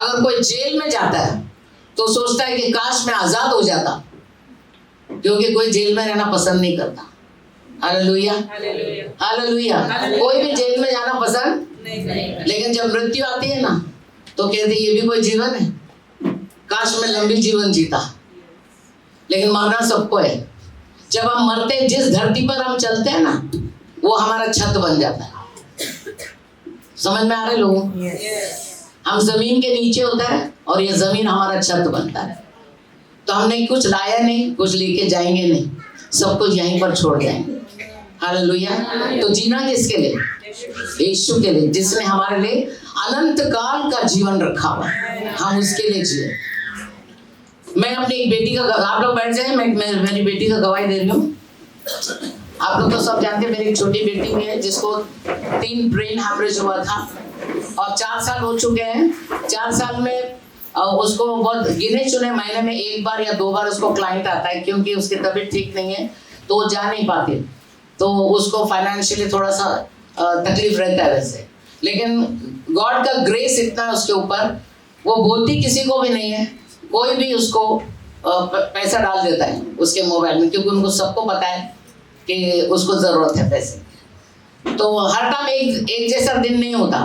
अगर कोई जेल में जाता है तो सोचता है कि काश मैं आजाद हो जाता, क्योंकि कोई जेल में रहना पसंद नहीं करता। Hallelujah, hallelujah. कोई भी जेल में जाना पसंद नहीं। लेकिन जब मृत्यु आती है ना तो कहते ये भी कोई जीवन है, काश मैं लंबी जीवन जीता। लेकिन मरना सबको है। जब हम मरते हैं, जिस धरती पर हम चलते हैं ना, वो हमारा छत बन जाता है। समझ में आ रहे लोगों? हम जमीन के नीचे होता है और ये जमीन हमारा छत बनता है। तो हमने कुछ लाया नहीं, कुछ लेके जाएंगे नहीं, सब कुछ यहीं पर छोड़ जाएंगे। हालेलुया। तो जीना किसके लिए? यीशु के लिए, जिसने हमारे लिए अनंत काल का जीवन रखा हुआ है, हम उसके लिए जिए। मैं अपनी एक बेटी का, आप लोग बैठ जाए, मैं मेरी बेटी का गवाही दे रही हूँ। आप लोग तो सब जानते हैं, मेरी एक छोटी बेटी भी है जिसको 3 ब्रेन हैमरेज हुआ था और 4 साल हो चुके हैं। 4 साल में उसको बहुत गिने चुने महीने में 1 बार या 2 बार उसको क्लाइंट आता है, क्योंकि उसकी तबीयत ठीक नहीं है तो वो जा नहीं पाती, तो उसको फाइनेंशियली थोड़ा सा तकलीफ रहता है वैसे। लेकिन गॉड का ग्रेस इतना है उसके ऊपर, वो बोलती किसी को भी नहीं है, कोई भी उसको पैसा डाल देता है उसके मोबाइल में, क्योंकि उनको सबको पता है कि उसको जरूरत है पैसे। तो हर टाइम एक जैसा दिन नहीं होता।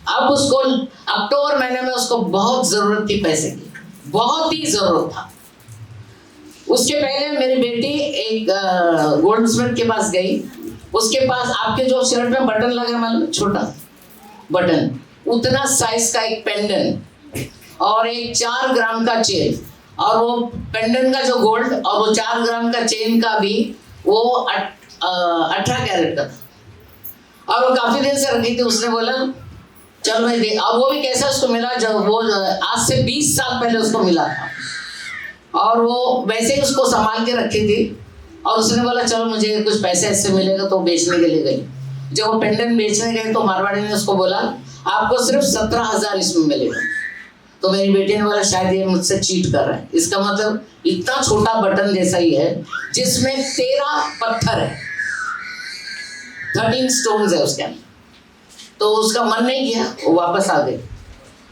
अब उसको अक्टूबर महीने में उसको बहुत जरूरत थी पैसे की, बहुत ही जरूरत था। उसके पहले मेरी बेटी एक गोल्ड स्मिथ के पास गई। उसके पास आपके जो शर्ट में बटन लगा मालूम, छोटा बटन, उतना साइज का एक पेंडेंट और एक 4 ग्राम का चेन, और वो पेंडेंट का जो गोल्ड और वो 4 ग्राम का चेन का भी वो 18 कैरेट का था। और वो काफी दिन से रखी थी। उसने बोला चल मैं दे। अब वो भी कैसा उसको मिला, जब वो आज से 20 साल पहले उसको मिला था, और वो वैसे ही उसको संभाल के रखी थी। और उसने बोला चलो मुझे कुछ पैसे इससे मिलेगा, तो बेचने के लिए गई। जब वो पेंडेंट बेचने गए तो मारवाड़ी ने उसको बोला आपको सिर्फ 17,000 इसमें मिलेगा। तो मेरी बेटी ने बोला शायद ये मुझसे चीट कर रहा है। इसका मतलब इतना छोटा बटन जैसा ही है जिसमें 13 पत्थर है, 13 स्टोन्स है उसके अंदर। तो उसका मन नहीं किया, वो वापस आ गई।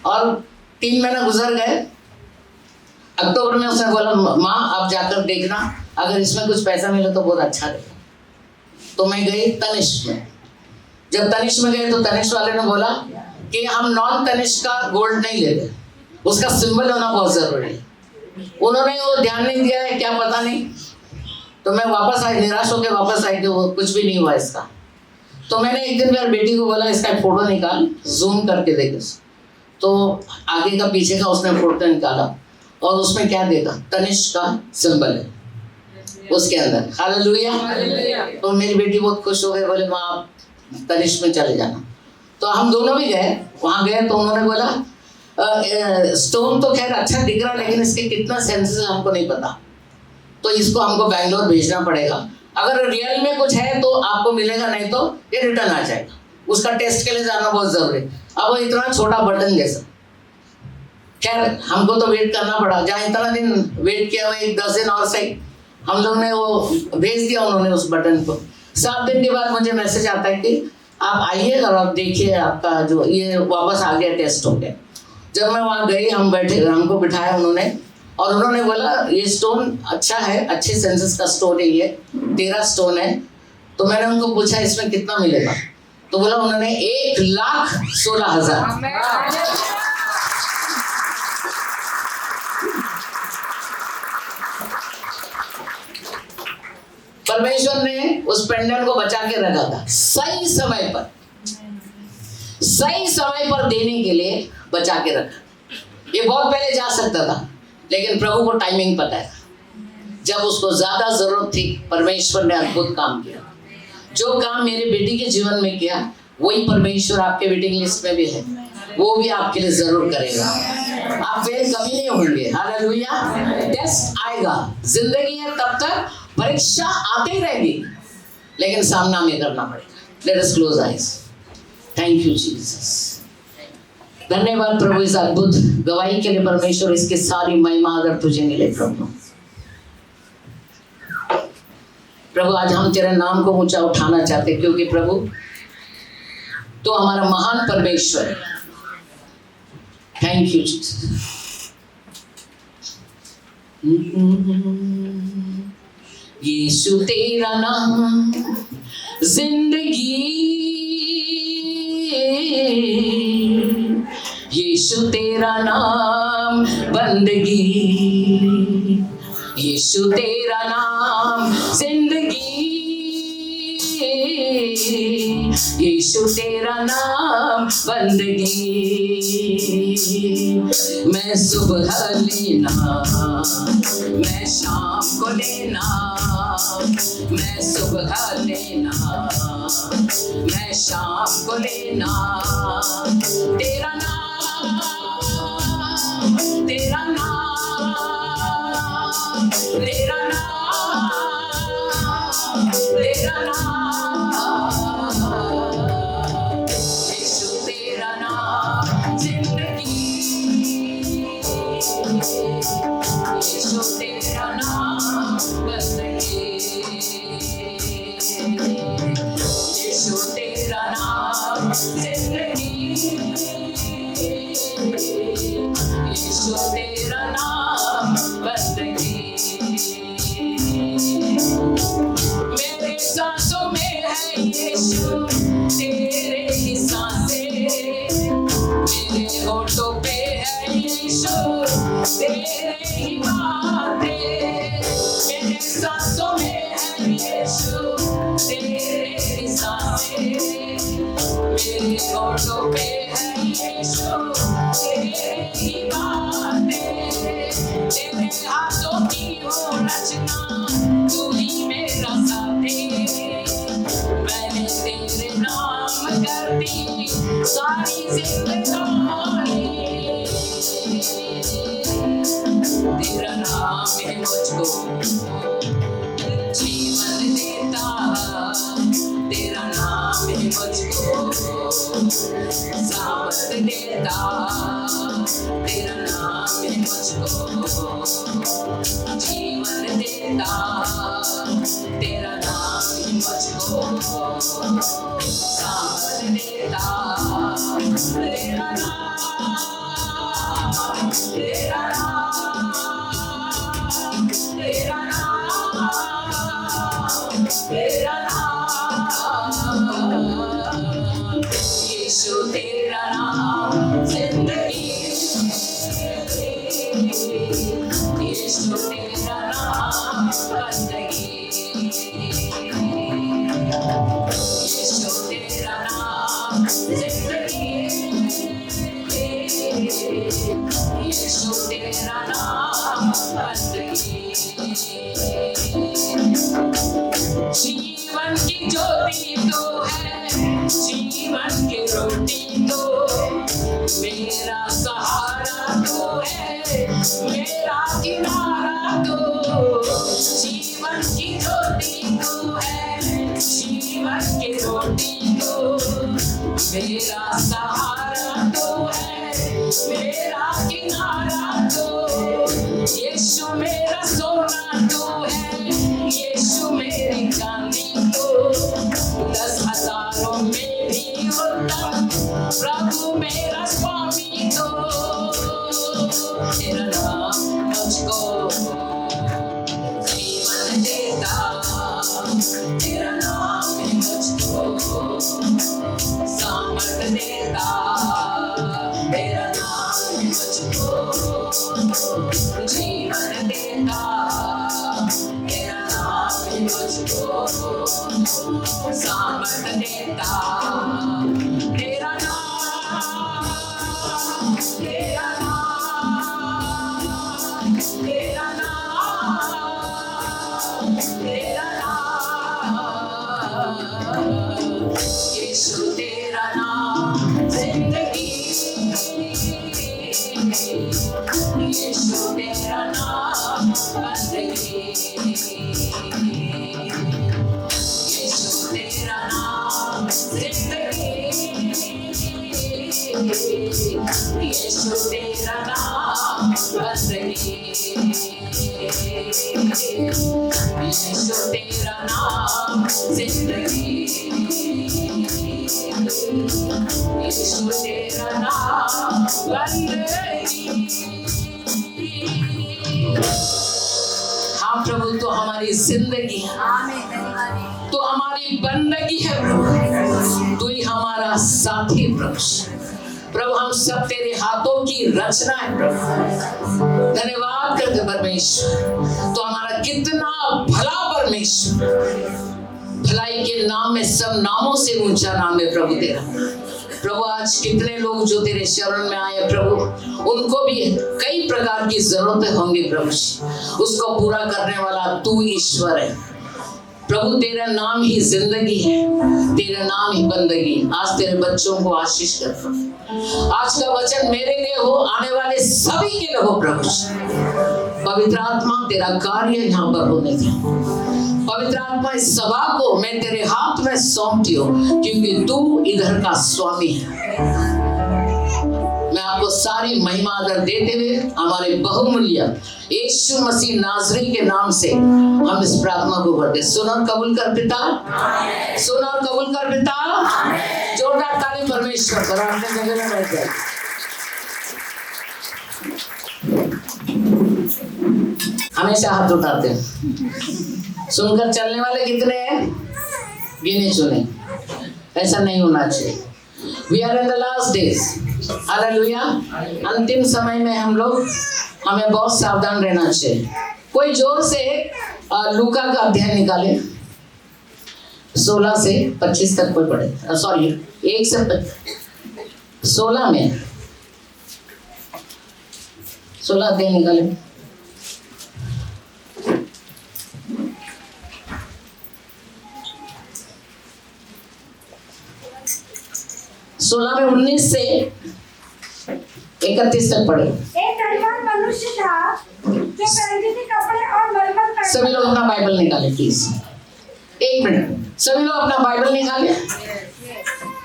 और 3 महीने गुजर गए। अक्टूबर में उसने बोला माँ आप जाकर देखना, अगर इसमें कुछ पैसा मिले तो बहुत अच्छा रहेगा। तो मैं गई तनिष्क में। जब तनिष्क में गए तो तनिष्क वाले ने बोला कि हम नॉन तनिष्क का गोल्ड नहीं लेते, उसका सिंबल होना बहुत जरूरी है। उन्होंने वो ध्यान नहीं दिया है, क्या पता नहीं। तो मैं वापस आई, निराश होकर वापस आई कि वो कुछ भी नहीं हुआ इसका। तो मैंने एक दिन मेरी बेटी को बोला इसका फोटो निकाल, जूम करके देख। तो आगे का पीछे का उसने फोटो निकाला और उसमें क्या देखा, तनिष्क का सिंबल है उसके अंदर। हालेलुया। तो मेरी बेटी बहुत खुश हो गई, बोले माँ आप तनिष्क में चले जाना। तो हम दोनों भी गए, वहाँ गए तो उन्होंने बोला स्टोन तो खैर अच्छा दिख रहा, लेकिन इसके कितना सेंसेस हमको नहीं पता, तो इसको हमको बैंगलोर भेजना पड़ेगा। अगर रियल में कुछ है तो आपको मिलेगा, नहीं तो ये रिटर्न आ जाएगा। उसका टेस्ट के लिए जाना बहुत जरूरी। अब वो इतना छोटा बटन जैसा, खैर हमको तो वेट करना पड़ा। जहाँ इतना दिन वेट किया, वो 10 दिन और सही, हम लोग ने वो भेज दिया उन्होंने उस बटन को। 7 दिन के बाद मुझे मैसेज आता है कि आप आइए और आप देखिए आपका जो ये वापस आ गया, टेस्ट हो गया। जब मैं वहाँ गई, हम बैठे, हमको बिठाया उन्होंने, और उन्होंने बोला ये स्टोन अच्छा है, अच्छे सेंसेस का स्टोन है, ये 13 स्टोन है। तो मैंने उनको पूछा इसमें कितना मिलेगा, तो बोला उन्होंने 1,16,000। परमेश्वर ने उस पेंडेंट को बचा के रखा था, सही समय पर देने के लिए बचा के रखा। ये बहुत पहले जा सकता था, लेकिन प्रभु को टाइमिंग पता है। जब उसको ज्यादा जरूरत थी, परमेश्वर ने अद्भुत काम किया। जो काम मेरे बेटी के जीवन में किया, वही परमेश्वर आपके वेटिंग लिस्ट में भी है, वो भी आपके लिए जरूर करेगा। आप फेल कभी नहीं होंगे। हालेलुया। टेस्ट आएगा, जिंदगी है तब तक परीक्षा आते ही रहेगी, लेकिन सामना में करना पड़ेगा। Let us close eyes. Thank you Jesus. धन्यवाद प्रभु इस अद्भुत गवाही के लिए। परमेश्वर इसकी सारी महिमा आदर तुझे मिले प्रभु। प्रभु आज हम तेरे नाम को ऊंचा उठाना चाहते, क्योंकि प्रभु तो हमारा महान परमेश्वर है। Thank you Jesus. यीशु तेरा नाम जिंदगी, यीशु तेरा नाम बंदगी, यीशु तेरा नाम जिंदगी, यीशु तेरा नाम बंदगी। मैं सुबह लेना, मैं शाम को लेना, मैं सुबह लेना, मैं शाम को लेना, तेरा नाम, तेरा नाम, तेरा नाम, तेरा नाम, यीशु तेरा नाम जिंदगी, यीशु तेरा नाम बंदगी, यीशु तेरा नाम जिंदगी, यीशु तेरा नाम बंदगी। मेरे सांसों में है यीशु तेरे ही सांसें, मेरे होठों पे है यीशु तेरे ही बातें, मेरे सांसों में है यीशु तेरे ही सांसें, मेरे होठों पे है यीशु तेरे ही बातें, तेरे हाथों की वो रचना तू ही मेरा साथी, मैंने तेरे नाम कर दी सारी जिंदगानी, तेरा नाम है मुझको जीवन देता, तेरा नाम है मुझको सामर्थ देता, तेरा नाम है मुझको जीवन देता, तेरा नाम है मुझको सामर्थ देता, तेरा नाम, तेरा नाम, तेरा नाम, तेरा नाम, यीशु तेरा नाम जिंदगी, यीशु तेरा नाम बंदगी, यीशु तेरा नाम जिंदगी, यीशु तेरा नाम बंदगी। जीवन की ज्योति तो है, जीवन की रोटी तो, मेरा सहारा तो है, मेरा किनारा तो, जीवन की ज्योति तो है, जीवन की रोटी तो, मेरा सहारा तो है, मेरा किनारा तो, यीशु मेरा सोना तो है, यीशु मेरी चांदी तो, 10,000 में भी उत्तम प्रभु मेरा स्वामी तो, तेरा नाम मुझको जीवन देता, तेरा नाम है मुझको सामर्थ देता, तेरा नाम है मुझको जीवन देता, तेरा नाम है मुझको सामर्थ देता, तेरा नाम, तेरा नाम, तेरा नाम, तेरा नाम, यीशु तेरा नाम जिंदगी, यीशु तेरा नाम बंदगी, यीशु तेरा नाम जिंदगी, यीशु तेरा नाम बंदगी, यीशु तेरा नाम जिंदगी, यीशु तेरा नाम बंदगी। हाँ प्रभु, तो हमारी जिंदगी है, तो हमारी बंदगी है प्रभु, तू ही हमारा साथी प्रभु। प्रभु हम सब तेरे हाथों की रचना है प्रभु। धन्यवाद करते परमेश्वर, तो हमारा कितना भला परमेश्वर, भलाई के नाम में सब नामों से ऊंचा नाम है प्रभु तेरा। प्रभु आज कितने लोग जो तेरे शरण में आए प्रभु, उनको भी कई प्रकार की जरूरतें होंगी प्रभु, उसको पूरा करने वाला तू ईश्वर है प्रभु। तेरा नाम ही जिंदगी है, तेरा नाम ही बंदगी। आज तेरे बच्चों को आशीष कर प्रभु। आज का वचन मेरे लिए हो, आने वाले सभी के लिए हो प्रभु। पवित्र आत्मा तेरा कार्य यहाँ पर होने दे। पवित्र आत्मा इस सभा को मैं तेरे हाथ में सौंपती हूँ, क्योंकि तू इधर का स्वामी है। मैं आपको सारी महिमा आदर देते हुए हमारे बहुमूल्य यीशु मसीह नाज़री के नाम से हम इस प्रार्थना को करते। सुन और कबूल कर पिता, सुन और कबूल कर पिता। जोरदार ताली परमेश्वर पर। अपने जगह में बैठ जाइए। हमेशा हाथ उठाते हैं। सुनकर चलने वाले कितने हैं? गिने चुने। ऐसा नहीं होना चाहिए। We are in the last days. Hallelujah. अंतिम समय में हम लोग, हमें बहुत सावधान रहना चाहिए। कोई जोर से लूका का अध्याय निकाले, 16 से 25 तक कोई पढ़े। सॉरी 1 से 16 में 16 अध्याय निकाले। सोलह में 19 से 31 तक पढ़े। एक धनवान मनुष्य था जो पैंतीस कपड़े और मलमल पहनता। सभी लोग अपना बाइबल निकाले प्लीज। 1 मिनट, सभी लोग अपना बाइबल निकाले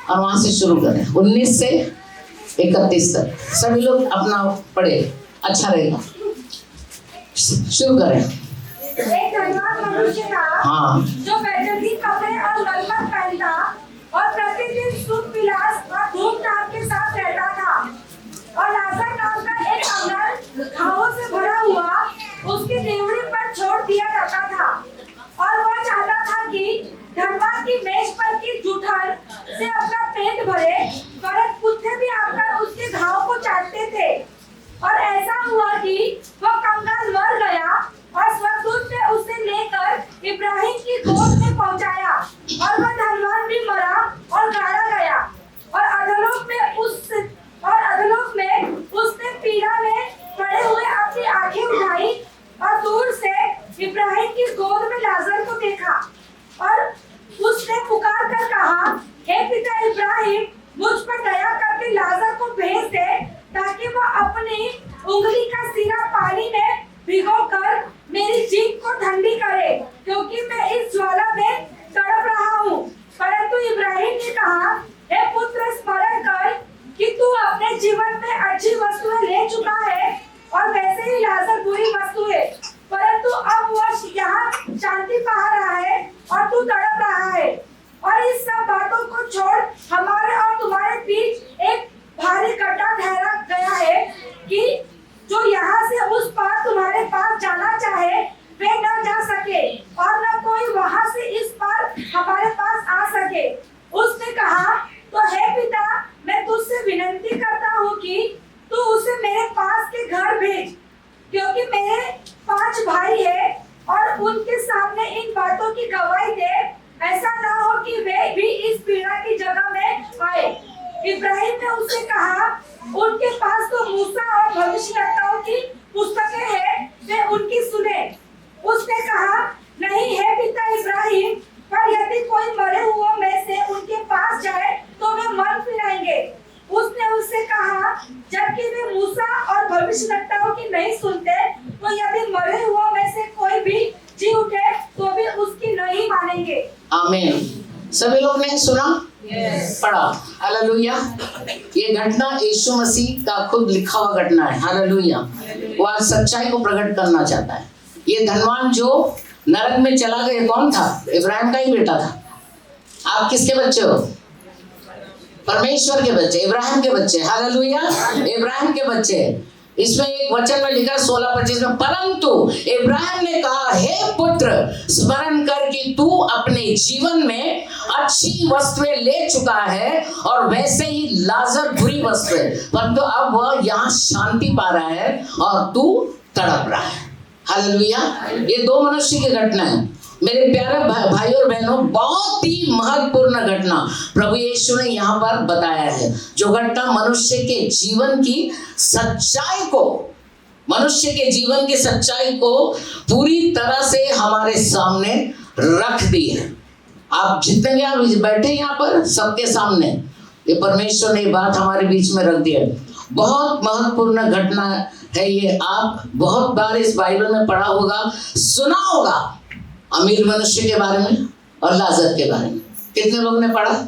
और वहां से शुरू करें 19 से 31 तक। सभी लोग अपना पढ़े, अच्छा रहेगा। शुरू करें। एक धनवान मनुष्य था हाँ, जो पैंतीस कपड़े और मलमल पहनता और प्रतिदिन सुख विलास और धूमधाम के साथ रहता था। और लाजर नाम का एक कंगाल घावों से भरा हुआ उसकी देवड़ी पर छोड़ दिया जाता था। और वह चाहता था कि धनवान की मेज पर की जूठन से अपना पेट भरे, परंतु कुत्ते भी आकर उसके घाव को चाटते थे। और ऐसा हुआ कि वह कंगाल मर गया और स्वर्गदूत ने उसे लेकर इब्राहिम की गोद में पहुंचाया। और वह धनवान भी मरा और गाड़ा गया। और अधोलोक में उसने पीड़ा में पड़े हुए अपनी आंखें उठाई और दूर से इब्राहिम की गोद में लाजर को देखा। और उसने पुकार कर कहा, हे पिता इब्राहिम, मुझ पर दया करके लाजर को भेज दे, ताकि वह अपनी उंगली का सिरा पानी में भिगोकर मेरी जीभ को ठंडी करे, क्योंकि मैं इस ज्वाला में तड़प रहा हूँ। परंतु इब्राहिम ने कहा, हे पुत्र, स्मरण कर कि तू अपने जीवन में अच्छी वस्तुएं ले चुका है और वैसे ही लाजर बुरी वस्तु है। परंतु अब वह यहाँ शांति पा रहा है और तू तड़प रहा है। और इस सब बातों को छोड़ हमारे और तुम्हारे बीच एक भारी गड्ढा ठहरा गया है कि जो यहाँ से उस पार तुम्हारे पास जाना चाहे वे न जा सके, और न कोई वहाँ से इस पार हमारे पास आ सके। उसने कहा, तो हे पिता, मैं तुझसे विनती करता हूँ कि तू उसे मेरे पास के घर भेज, क्योंकि मेरे 5 भाई हैं और उनके सामने इन बातों की गवाही दे। ऐसा ना हो कि वे भी इस पीड़ा की जगह में आए। इब्राहिम ने उससे कहा, उनके पास तो मूसा और भविष्यवक्ताओं की पुस्तकें हैं, वे उनकी सुने। उसने कहा, नहीं है पिता इब्राहिम, पर यदि कोई मरे हुओं में से उनके पास जाए तो वे मन फिराएंगे। उसने उससे कहा, जबकि वे मूसा और भविष्यवक्ताओं की नहीं सुनते, तो यदि मरे हुओं में से कोई भी जी उठे तो भी उसकी नहीं मानेंगे। आमीन। सभी लोग ने सुना? पढ़ा। हालेलुया। ये घटना यीशु मसीह का खुद लिखा हुआ घटना है। हालेलुया। वो आज सच्चाई को प्रकट करना चाहता है। ये धनवान जो नरक में चला गया कौन था? इब्राहिम का ही बेटा था। आप किसके बच्चे हो? परमेश्वर के बच्चे, इब्राहिम के बच्चे, हालेलुया, इब्राहिम के बच्चे। इसमें एक वचन में लिखा 16-25 में, परंतु इब्राहिम ने कहा, हे पुत्र, स्मरण कर कि तू अपने जीवन में अच्छी वस्तुएं ले चुका है और वैसे ही लाजर बुरी वस्तुएं, परंतु अब वह यहाँ शांति पा रहा है और तू तड़प रहा है। हालेलुया। ये दो मनुष्य की घटना है मेरे प्यारे भाई और बहनों, बहुत ही महत्वपूर्ण घटना प्रभु यीशु ने यहाँ पर बताया है, जो घटना मनुष्य के जीवन की सच्चाई को, मनुष्य के जीवन की सच्चाई को पूरी तरह से हमारे सामने रख दी है। आप जितने यहाँ बैठे यहाँ पर सबके सामने ये परमेश्वर ने बात हमारे बीच में रख दी है। बहुत महत्वपूर्ण घटना है ये। आप बहुत बार इस बाइबल में पढ़ा होगा, सुना होगा, अमीर मनुष्य के बारे में और लाजर के बारे में। कितने लोगों ने पढ़ा?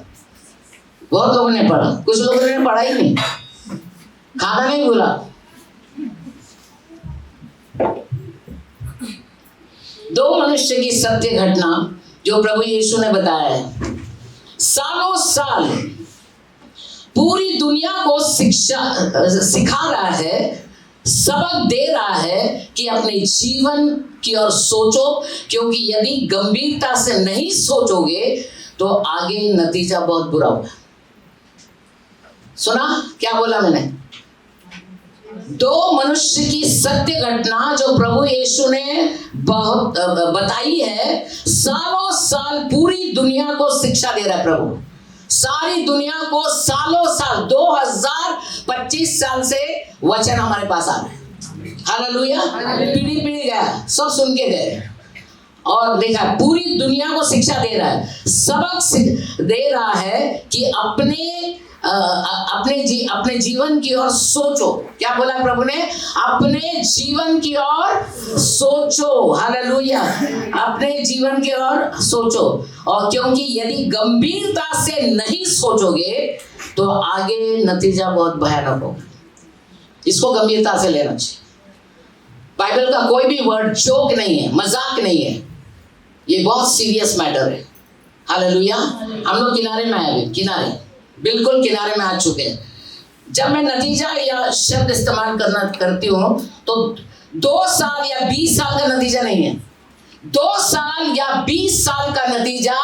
बहुत लोगों ने पढ़ा, कुछ लोगों ने पढ़ा ही नहीं, खाना नहीं भूला। दो मनुष्य की सत्य घटना जो प्रभु यीशु ने बताया है, सालों साल पूरी दुनिया को सिखा रहा है, सबक दे रहा है कि अपने जीवन की ओर सोचो, क्योंकि यदि गंभीरता से नहीं सोचोगे तो आगे नतीजा बहुत बुरा होगा। सुना क्या बोला मैंने? दो मनुष्य की सत्य घटना जो प्रभु यीशु ने बहुत बताई है, सालों साल पूरी दुनिया को शिक्षा दे रहा है प्रभु, सारी दुनिया को सालों साल, 2025 साल से वचन हमारे पास आ रहे हैं। हालेलुया। पीढ़ी पीढ़ी गया, सब सुन के गए और देखा, पूरी दुनिया को शिक्षा दे रहा है, सबक दे रहा है कि अपने जीवन की ओर सोचो। क्या बोला प्रभु ने? अपने जीवन की ओर सोचो। हालेलुया। अपने जीवन की ओर सोचो, और क्योंकि यदि गंभीरता से नहीं सोचोगे तो आगे नतीजा बहुत भयानक होगा। इसको गंभीरता से लेना चाहिए। बाइबल का कोई भी वर्ड जोक नहीं है, मजाक नहीं है, ये बहुत सीरियस मैटर है। हालेलुया। हम लोग किनारे में आए, किनारे, बिल्कुल किनारे में आ चुके हैं। जब मैं नतीजा या शब्द इस्तेमाल करती हूँ तो 2 साल या 20 साल का नतीजा नहीं है, 2 साल या 20 साल का नतीजा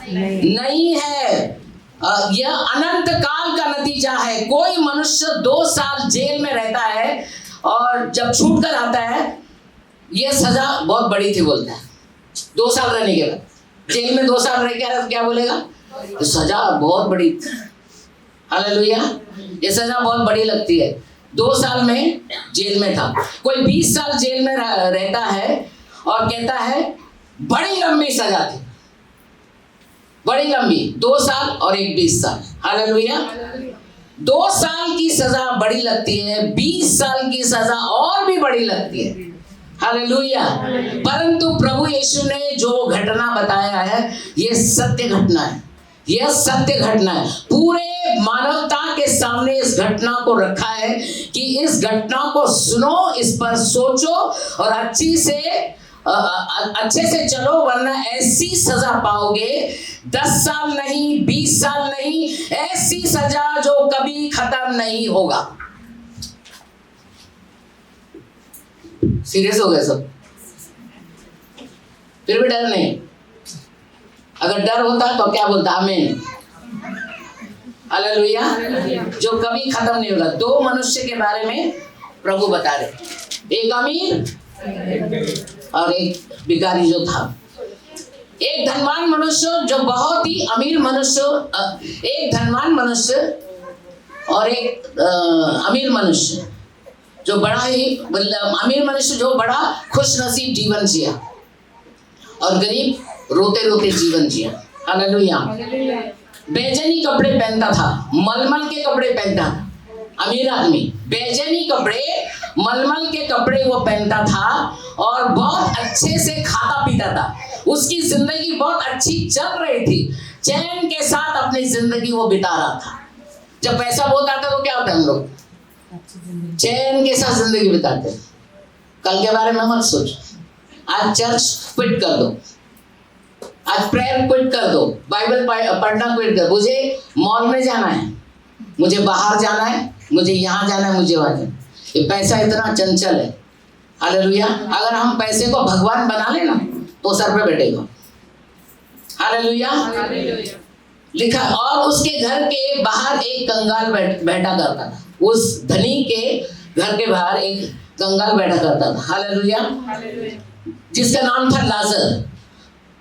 नहीं है, यह अनंत काल का नतीजा है। कोई मनुष्य 2 साल जेल में रहता है और जब छूट कर आता है, यह सजा बहुत बड़ी थी बोलता है। 2 साल रहने के बाद जेल में 2 साल रह के क्या बोलेगा? तो सजा बहुत बड़ी थी। हालेलुया। ये सजा बहुत बड़ी लगती है। 2 साल में जेल में था, कोई 20 साल जेल में रहता है और कहता है बड़ी लंबी सजा थी, बड़ी लंबी, 2 साल और एक 20 साल। हालेलुया। 2 साल की सजा बड़ी लगती है, 20 साल की सजा और भी बड़ी लगती है। हालेलुया। परंतु प्रभु यीशु ने जो घटना बताया है, यह सत्य घटना है, यह सत्य घटना है। पूरे मानवता के सामने इस घटना को रखा है कि इस घटना को सुनो, इस पर सोचो और अच्छे से चलो, वरना ऐसी सजा पाओगे, 10 साल नहीं, 20 साल नहीं, ऐसी सजा जो कभी खत्म नहीं होगा। सीरियस हो गए सब? फिर भी डर नहीं? अगर डर होता तो क्या बोलता? आमीन। हालेलुया। जो कभी खत्म नहीं होगा। 2 मनुष्य के बारे में प्रभु बता रहे, एक अमीर और एक भिखारी जो था। एक धनवान मनुष्य जो बहुत ही अमीर मनुष्य, एक धनवान मनुष्य और एक अमीर मनुष्य जो बड़ा ही, अमीर मनुष्य जो बड़ा खुश नसीब जीवन जिया और गरीब रोते रोते जीवन जिया। हालेलुया। बेजनी कपड़े पहनता था, मलमल के कपड़े पहनता था। अमीर आदमी बेजनी कपड़े, मलमल के कपड़े वो पहनता था और बहुत अच्छे से खाता पीता था। उसकी जिंदगी बहुत अच्छी चल रही थी, चैन के साथ अपनी जिंदगी वो बिता रहा था। जब पैसा बहुत आता तो क्या होता है? हम लोग चैन के साथ जिंदगी बिताते। कल के बारे में मत सोच, आज चर्च क्विट कर दो, आज प्रेयर क्विट कर दो, बाइबल पढ़ना क्विट कर, मुझे मॉल में जाना है, मुझे बाहर जाना है, मुझे यहाँ जाना है, मुझे वहाँ जाना है। ये पैसा इतना चंचल है। हालेलुया। अगर हम पैसे को भगवान बना लेना तो सर पे बैठेगा। हालेलुया। लिखा, और उसके घर के बाहर एक कंगाल बैठा करता था। उस धनी के घर के बाहर एक कंगाल बैठा करता था। हालेलुया। जिसका नाम था लाजर,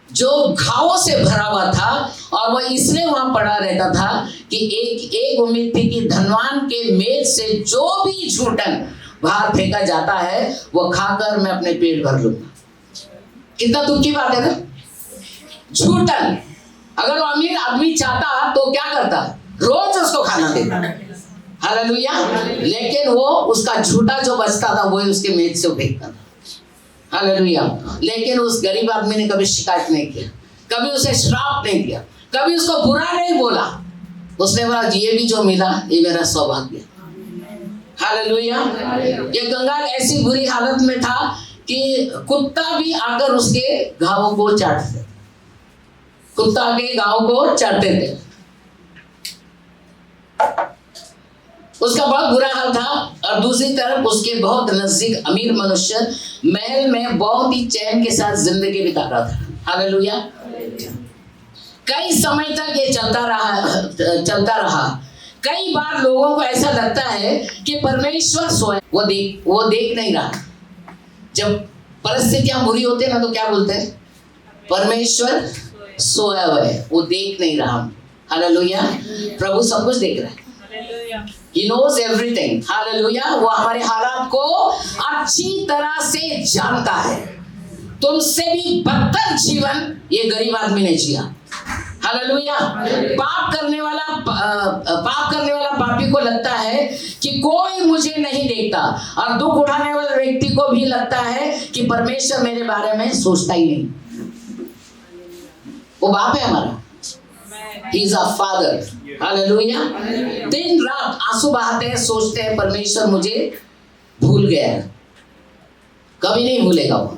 जो घावों से भरा हुआ था, और वह इसलिए वहां पड़ा रहता था कि एक उम्मीद थी कि धनवान के मेज से जो भी झूठन बाहर फेंका जाता है वो खाकर मैं अपने पेट भर लूंगा। कितना दुख की बात है ना। झूठन, अगर वो अमीर आदमी चाहता तो क्या करता, रोज उसको खाना देता। हालेलुया। लेकिन वो उसका झूठा जो बचता था वही उसके मेज से फेंकता था। हालेलुया। लेकिन उस गरीब आदमी ने कभी शिकायत नहीं किया, कभी उसे श्राप नहीं किया, कभी उसको बुरा नहीं बोला। उसने बोला ये भी जो मिला ये मेरा सौभाग्य। हालेलुया। ये कंगाल ऐसी बुरी हालत में था कि कुत्ता भी आकर उसके घावों को चाटते, कुत्ता के घावों को चाटते थे। उसका बहुत बुरा हाल था। और दूसरी तरफ उसके बहुत नजदीक अमीर मनुष्य महल में बहुत ही चैन के साथ जिंदगी बिता रहा था। हालेलुया। कई समय तक ये चलता रहा। कई बार लोगों को ऐसा लगता है कि परमेश्वर सोया, वो देख नहीं रहा। जब परिस्थितियां बुरी होती है ना तो क्या बोलते हैं, परमेश्वर सोया हुआ है, वो देख नहीं रहा। हालेलुया। प्रभु सब कुछ देख रहा है। He knows everything. हालेलुया। वो हमारे हालात को अच्छी तरह से जानता है। तुमसे भी बदतर जीवन ये गरीब आदमी ने जिया। हालेलुया। पाप करने वाला पापी को लगता है कि कोई मुझे नहीं देखता, और दुख उठाने वाले व्यक्ति को भी लगता है कि परमेश्वर मेरे बारे में सोचता ही नहीं। वो बाप है हमारा। He is our father. Hallelujah. दिन रात आंसू बहाते हैं, सोचते हैं परमेश्वर मुझे भूल गया है। कभी नहीं भूलेगा वो,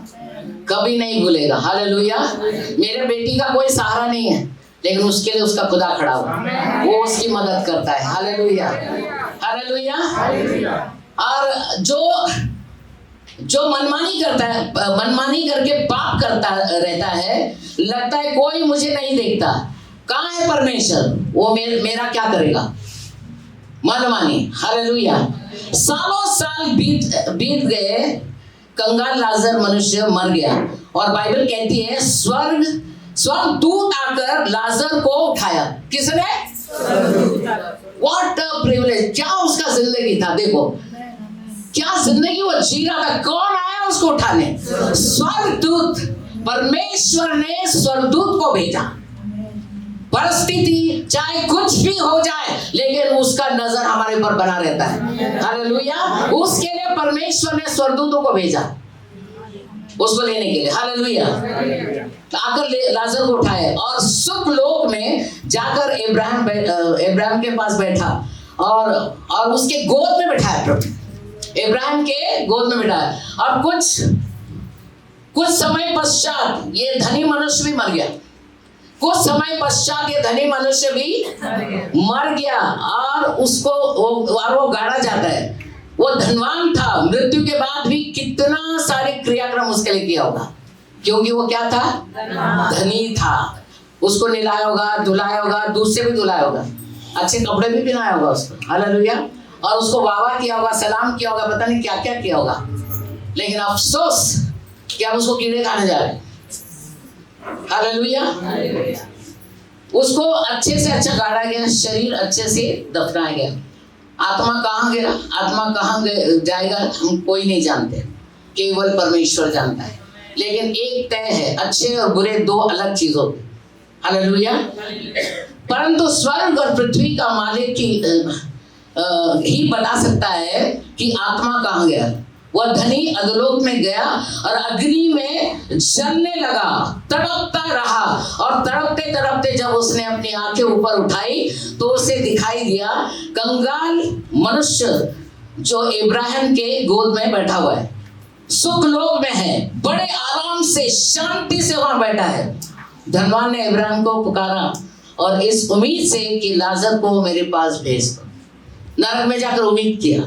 कभी नहीं भूलेगा। हालेलुया। मेरे बेटी का कोई सहारा नहीं है, लेकिन उसके लिए उसका खुदा खड़ा हुआ, वो उसकी मदद करता है। हालेलुया। हालेलुया। और जो मनमानी करता है, मनमानी करके पाप करता रहता है, लगता है कोई मुझे नहीं देखता, कहाँ है परमेश्वर, वो मेरा क्या करेगा, मनमानी। हालेलुया। सालों साल बीत गए, कंगाल लाजर मनुष्य मर गया, और बाइबल कहती है स्वर्ग दूत आकर लाजर को उठाया। किसने? What a privilege. क्या उसका जिंदगी था, देखो क्या जिंदगी वो जी रहा था। कौन आया उसको उठाने? स्वर्गदूत। परमेश्वर ने स्वर्गदूत को भेजा। परिस्थिति चाहे कुछ भी हो जाए, लेकिन उसका नजर हमारे ऊपर बना रहता है। हालेलुया। उसके लिए परमेश्वर ने स्वर्गदूतों को भेजा उसको लेने के लिए। हालेलुया। तो आकर लाजर को उठाए और सुख लोक में जाकर इब्राहिम के पास बैठा, और उसके गोद में बैठाया। इब्राहिम के गोद में बैठाया। और कुछ समय पश्चात ये धनी मनुष्य भी मर गया। कुछ समय पश्चात ये धनी मनुष्य भी मर गया, और वो गाड़ा जाता है। वो धनवान था, मृत्यु के बाद भी कितना सारे क्रियाक्रम उसके लिए किया होगा, क्योंकि वो क्या था? धनी था। उसको नहलाया होगा, धुलाया होगा, दूध से भी धुलाया होगा, अच्छे कपड़े भी पहनाया होगा उसको। हालेलुया। और उसको वाह किया होगा, सलाम किया होगा, पता नहीं क्या क्या किया होगा। लेकिन अफसोस कि अब उसको कीड़े खाने जा रहे हैं। हालेलुया। उसको अच्छे से अच्छा गाड़ा गया, शरीर अच्छे से दफनाया गया। आत्मा कहाँ गया, आत्मा कहाँ जाएगा, हम कोई नहीं जानते, केवल परमेश्वर जानता है। लेकिन एक तय है, अच्छे और बुरे दो अलग चीज होती। हालेलुया। परंतु स्वर्ग और पृथ्वी का मालिक ही बता सकता है कि आत्मा कहाँ गया। वह धनी अधोलोक में गया और अग्नि में जलने लगा, तड़पता रहा, और तड़पते तड़पते जब उसने अपनी आंखें ऊपर उठाई तो उसे दिखाई दिया कंगाल मनुष्य जो इब्राहिम के गोद में बैठा हुआ है, सुख लोक में है, बड़े आराम से शांति से वहां बैठा है। धनवान ने इब्राहिम को पुकारा और इस उम्मीद से कि लाजर को मेरे पास भेज दो। नरक में जाकर उम्मीद किया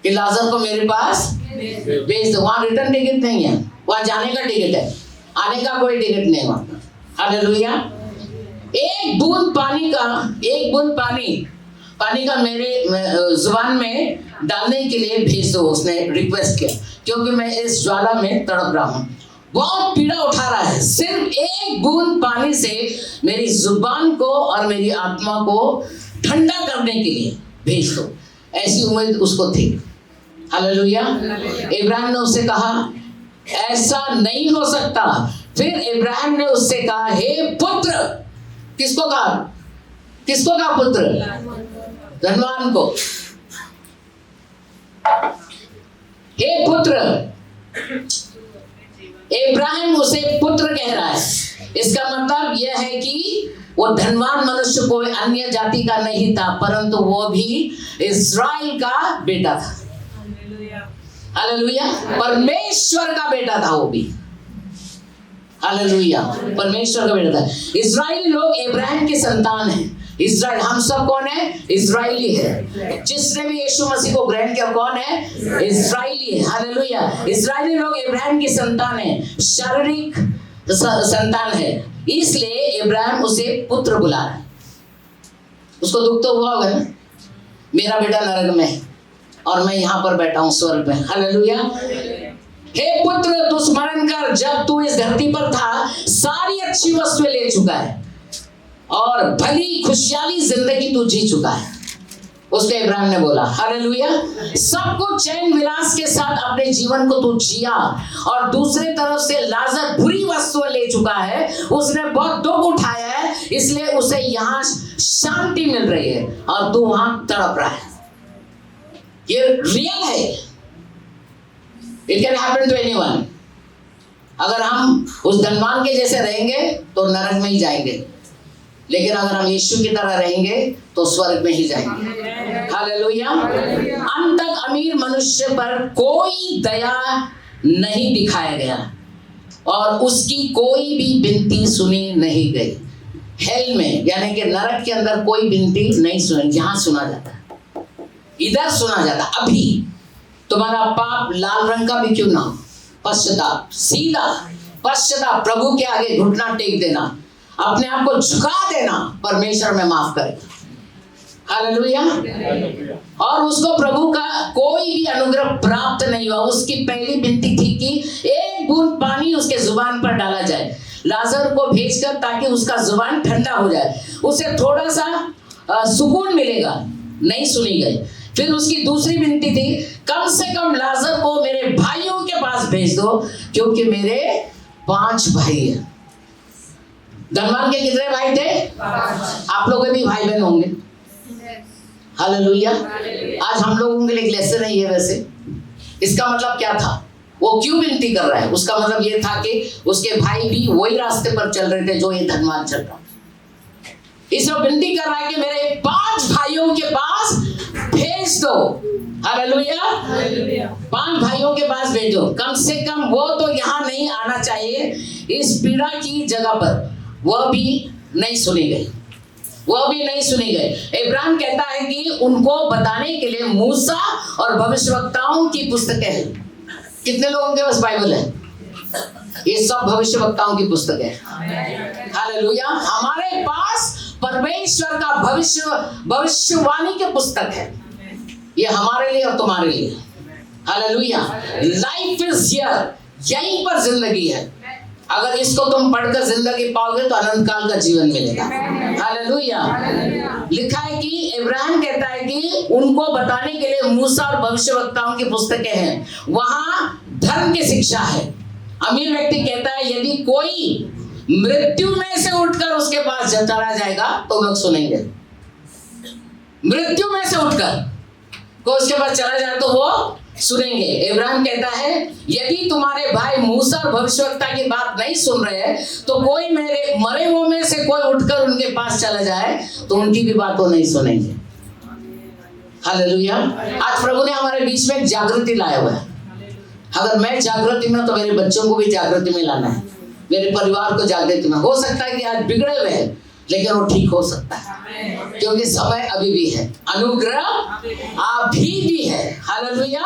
कि लाजर को मेरे पास भेज दो। वहां रिटर्न टिकट नहीं है, वहां जाने का टिकट है, आने का कोई टिकट नहीं वहां। हालेलुया। एक बूंद पानी का मेरे जुबान में डालने के लिए भेज दो, उसने रिक्वेस्ट किया, क्योंकि मैं इस ज्वाला में तड़प रहा हूं, बहुत पीड़ा उठा रहा है। सिर्फ एक बूंद पानी से मेरी जुबान को और मेरी आत्मा को ठंडा करने के लिए भेज दो। ऐसी उम्मीद उसको थी। हालेलुया। इब्राहिम ने उससे कहा ऐसा नहीं हो सकता। फिर इब्राहिम ने उससे कहा, हे पुत्र, किसको कहा पुत्र? धनवान को। हे पुत्र, इब्राहिम उसे पुत्र कह रहा है। इसका मतलब यह है कि वो धनवान मनुष्य कोई अन्य जाति का नहीं था, परंतु वो भी इस्राएल का बेटा था। हालेलुया। परमेश्वर का बेटा था वो भी। हालेलुया। परमेश्वर का बेटा था। इस्राएली लोग इब्राहिम की संतान हैं। इस्राएल, हम सब कौन है? इस्राएली है। जिसने भी यीशु मसीह को ग्रहण किया कौन है? इस्राएली है। हालेलुया। इस्राएली लोग इब्राहिम की संतान है, शारीरिक संतान है, इसलिए इब्राहिम उसे पुत्र बुला रहा है। उसको दुख तो हुआ होगा ना, मेरा बेटा नरक में है और मैं यहाँ पर बैठा हूँ स्वर्ग में। हालेलुया। हे पुत्र, तू स्मरण कर, जब तू इस धरती पर था सारी अच्छी वस्तुएं ले चुका है और भली खुशहाली जिंदगी तू जी चुका है। उसको इब्राहिम ने बोला। हालेलुया। सब कुछ चैन विलास के साथ अपने जीवन को तू जिया, और दूसरे तरफ से लाजर बुरी वस्तुएं ले चुका है, उसने बहुत दुख उठाया है, इसलिए उसे यहाँ शांति मिल रही है और तू वहां तड़प रहा है। ये रियल है। It can happen to anyone. अगर हम उस धनवान के जैसे रहेंगे तो नरक में ही जाएंगे, लेकिन अगर हम यीशु की तरह रहेंगे तो स्वर्ग में ही जाएंगे। हालेलुया। अंत तक अमीर मनुष्य पर कोई दया नहीं दिखाया गया और उसकी कोई भी विनती सुनी नहीं गई। हेल में यानी कि नरक के अंदर कोई विनती नहीं सुनी। जहां सुना जाता है, इधर सुना जाता। अभी तुम्हारा पाप लाल रंग का भी क्यों ना हो, पश्चाताप, सीधा पश्चाताप, प्रभु के आगे घुटना टेक देना, अपने आप को झुका देना, परमेश्वर में माफ करेगा। हालेलुया। और उसको प्रभु का कोई भी अनुग्रह प्राप्त नहीं हुआ। उसकी पहली विनती थी कि एक बूंद पानी उसके जुबान पर डाला जाए, लाजर को भेजकर, ताकि उसका जुबान ठंडा हो जाए, उसे थोड़ा सा सुकून मिलेगा। नहीं सुनी गई। फिर उसकी दूसरी विनती थी, कम से कम लाजर को मेरे भाइयों के पास भेज दो, क्योंकि मेरे 5 भाई हैं। धनवान के कितने भाई थे? 5। आप लोगों के भी भाई बहन होंगे। हालेलुया। आज हम लोगों के लिए लेसन है ये। वैसे इसका मतलब क्या था? वो क्यों विनती कर रहा है? उसका मतलब ये था कि उसके भाई भी वही रास्ते पर चल रहे थे जो ये धनवान चल रहा। इसमें विनती कर रहा है कि मेरे 5 भाइयों के पास भेज दो। हालेलुया। 5 भाइयों के पास भेजो। कम से कम वो तो यहाँ नहीं आना चाहिए, इस पीड़ा की जगह पर। वह भी नहीं सुनी गई। इब्राहिम कहता है कि उनको बताने के लिए मूसा और भविष्यवक्ताओं की पुस्तकें हैं। कितने लोगों के पास बाइबल है? ये सब भविष्यवक्ताओं की पुस्तक है। हालेलुया। हमारे पास परमेश्वर का भविष्यवाणी की पुस्तक है। ये हमारे लिए और तुम्हारे लिए। हालेलुया। लाइफ इज हियर, यहीं पर जिंदगी है। अगर इसको तुम पढ़कर जिंदगी पाओगे तो अनंत काल का जीवन मिलेगा। हालेलुया। लिखा है कि इब्राहिम कहता है कि उनको बताने के लिए मूसा और भविष्यवक्ताओं की पुस्तकें हैं। वहां धर्म की शिक्षा है। अमीर व्यक्ति कहता है यदि कोई मृत्यु में से उठकर उसके पास चला जाएगा तो लोग सुनेंगे। मृत्यु में से उठकर को उसके पास चला जाए तो वो सुनेंगे। इब्राहिम कहता है यदि तुम्हारे भाई मूसा और भविष्यवक्ता की बात नहीं सुन रहे हैं तो कोई मेरे मरे हुए में से कोई उठकर उनके पास चला जाए तो उनकी भी बात वो नहीं सुनेंगे। हालेलुया। आज प्रभु ने हमारे बीच में जागृति लाया हुआ है। अगर मैं जागृति में तो मेरे बच्चों को भी जागृति में लाना है, मेरे परिवार को जागृति में। हो सकता है कि आज बिगड़े हुए हैं, लेकिन वो ठीक हो सकता है, क्योंकि समय अभी भी है। अनुग्रह अभी भी है। हालेलुया,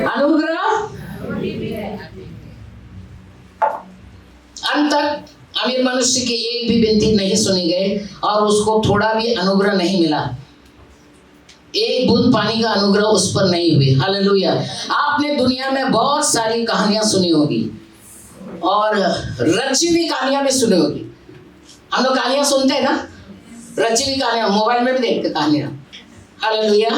अनुग्रह। अंत तक अमीर मनुष्य की एक भी विनती नहीं सुनी गई और उसको थोड़ा भी अनुग्रह नहीं मिला। एक बूंद पानी का अनुग्रह उस पर नहीं हुई। हालेलुया। आपने दुनिया में बहुत सारी कहानियां सुनी होगी और रची हुई कहानियां भी सुनी होगी। हम लोग कहानियां सुनते हैं ना, रची हुई कहानियां, मोबाइल में भी देखते कहानियां। हालेलुया।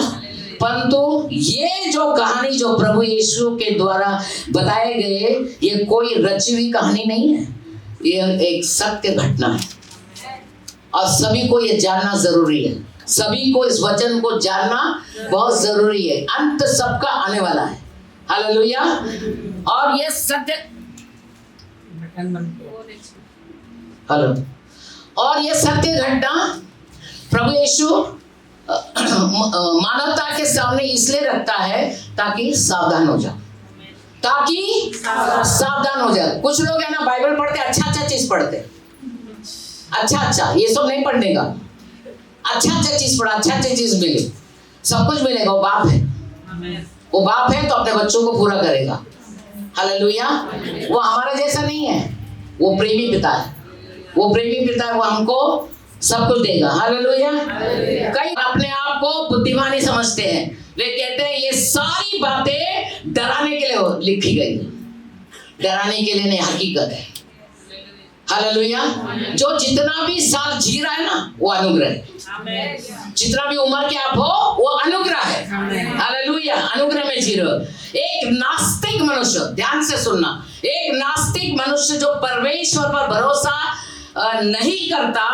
परंतु ये जो कहानी जो प्रभु यीशु के द्वारा बताए गए, ये कोई रची हुई कहानी नहीं है, ये एक सत्य घटना है और सभी को ये जानना जरूरी है। सभी को इस वचन को जानना बहुत जरूरी है। अंत सबका आने वाला है। हालेलुया। और ये सत्य, हेलो, और ये सत्य घटना प्रभु यीशु मानवता के सामने इसलिए रखता है ताकि सावधान हो जाए, ताकि सावधान हो जाए। कुछ लोग है ना बाइबल पढ़ते, अच्छा चीज पढ़ते, अच्छा ये सब नहीं पढ़ने का। अच्छा चीज पढ़ा, अच्छा चीज मिले, सब कुछ मिलेगा। वो बाप है, वो बाप है तो अपने बच्चों को पूरा करेगा। हालेलुया। वो हमारा जैसा नहीं है, वो प्रेमी पिता है, वो प्रेमी पिता है, वो हमको सब कुछ देगा। हालेलुया। कई अपने आप को बुद्धिमान ही समझते हैं, वे कहते हैं ये सारी बातें डराने के लिए लिखी गई, डराने के लिए नहीं, हकीकत है। हालेलुया। जो जितना भी साल जी रहा है ना, वो अनुग्रह है। जितना भी उम्र के आप हो, वो अनुग्रह है। हालेलुया। अनुग्रह में जी रहे हो। एक नास्तिक मनुष्य, ध्यान से सुनना, एक नास्तिक मनुष्य जो परमेश्वर पर भरोसा नहीं करता,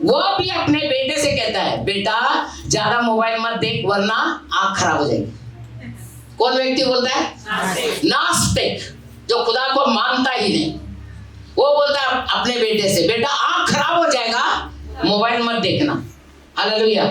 वो भी अपने बेटे से कहता है, बेटा ज्यादा मोबाइल मत देख वरना आंख खराब हो जाएगी। कौन व्यक्ति बोलता है? नास्तिक, जो खुदा को मानता ही नहीं। वो बोलता है अपने बेटे से, बेटा आंख खराब हो जाएगा, मोबाइल मत देखना। हालेलुया।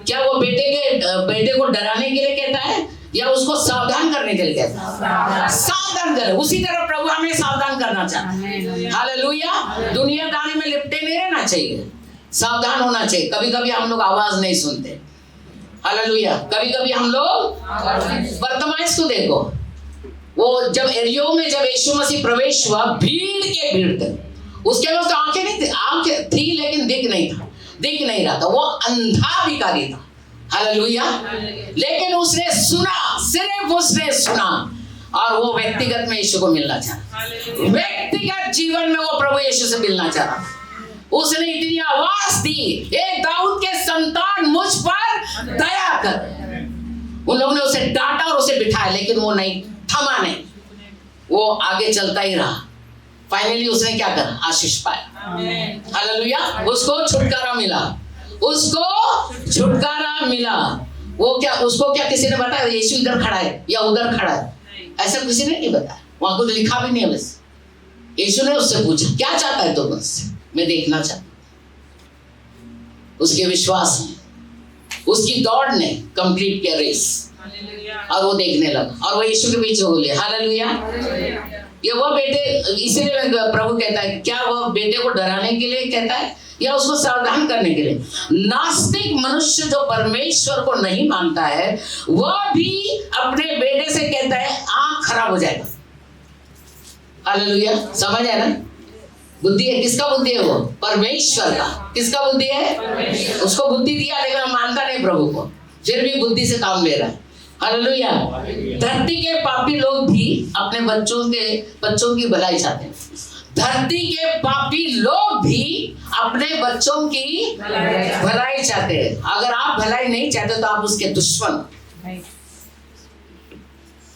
क्या वो बेटे को डराने के लिए कहता है या उसको सावधान करने के लिए कहता है? सावधान करे। उसी तरह प्रभु हमें सावधान करना चाहता है। हालेलुया। दुनियादारी में लिपटे नहीं रहना चाहिए, सावधान होना चाहिए। कभी कभी हम लोग आवाज नहीं सुनते। हालेलुया। कभी कभी हम लोग, वर्तमान को देखो, वो जब एरियो में जब यीशु मसीह प्रवेश हुआ, भीड़ के भीड़ थे, उसके पास तो आंखें नहीं थी, आंखें थी लेकिन दिख नहीं रहा था, वो अंधा भिखारी था। हालेलुया। लेकिन उसने सुना, सिर्फ उसने सुना और वो व्यक्तिगत में यीशु को मिलना चाहा, व्यक्तिगत जीवन में वो प्रभु यीशु से मिलना चाहा। उसने इतनी आवाज दी, ए दाऊद के संतान मुझ पर दया कर। उन लोगों ने उसे डांटा और उसे बिठाया, लेकिन वो नहीं थमा, नहीं, वो आगे चलता ही रहा। फाइनली उसने क्या करा? आशीष पाया। हालेलुया। उसको छुटकारा मिला, उसको छुटकारा मिला। वो क्या, उसको क्या किसी ने बताया यीशु इधर खड़ा है या उधर खड़ा है? ऐसा किसी ने नहीं बताया, वहां कुछ लिखा भी नहीं है। बस यीशु ने उससे पूछा, क्या चाहता है तो मुझसे? मैं देखना चाहता। उसके विश्वास ने, उसकी दौड़ ने कंप्लीट किया रेस, और वो देखने लगा और वो यीशु के पीछे हो गया। हालेलुया। ये वो बेटे, इसीलिए प्रभु कहता है, क्या वह बेटे को डराने के लिए कहता है या उसको सावधान करने के लिए? नास्तिक मनुष्य जो परमेश्वर को नहीं मानता है, वह भी अपने बेटे से कहता है आंख खराब हो जाएगा। हालेलुया। समझ आया ना? बुद्धि है, किसका बुद्धि है? वो परमेश्वर का। किसका बुद्धि है? उसको बुद्धि दिया, लेकिन मानता नहीं प्रभु को, फिर भी बुद्धि से काम ले रहा है। हालेलुया। धरती के पापी लोग भी अपने बच्चों की भलाई चाहते हैं। धरती के पापी लोग भी अपने बच्चों की भलाई चाहते हैं। अगर आप भलाई नहीं चाहते तो आप उसके दुश्मन।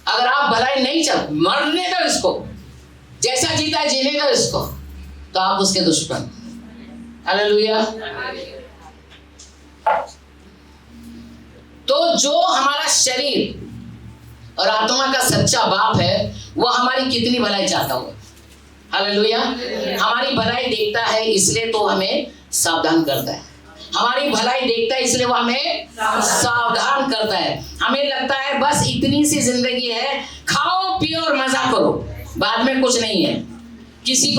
अगर आप भलाई नहीं चाहते, मरने दो इसको, जैसा जीता है जीने दो इसको, तो आप उसके दुश्मन। हालेलुया। तो जो हमारा शरीर और आत्मा का सच्चा बाप है, वो हमारी कितनी भलाई चाहता होगा। हालेलुया। हमारी भलाई देखता है, इसलिए तो हमें सावधान करता है। हमारी भलाई देखता है, इसलिए वो हमें सावधान करता है। हमें लगता है बस इतनी सी जिंदगी है, खाओ पियो और मजा करो, बाद में कुछ नहीं है। किसी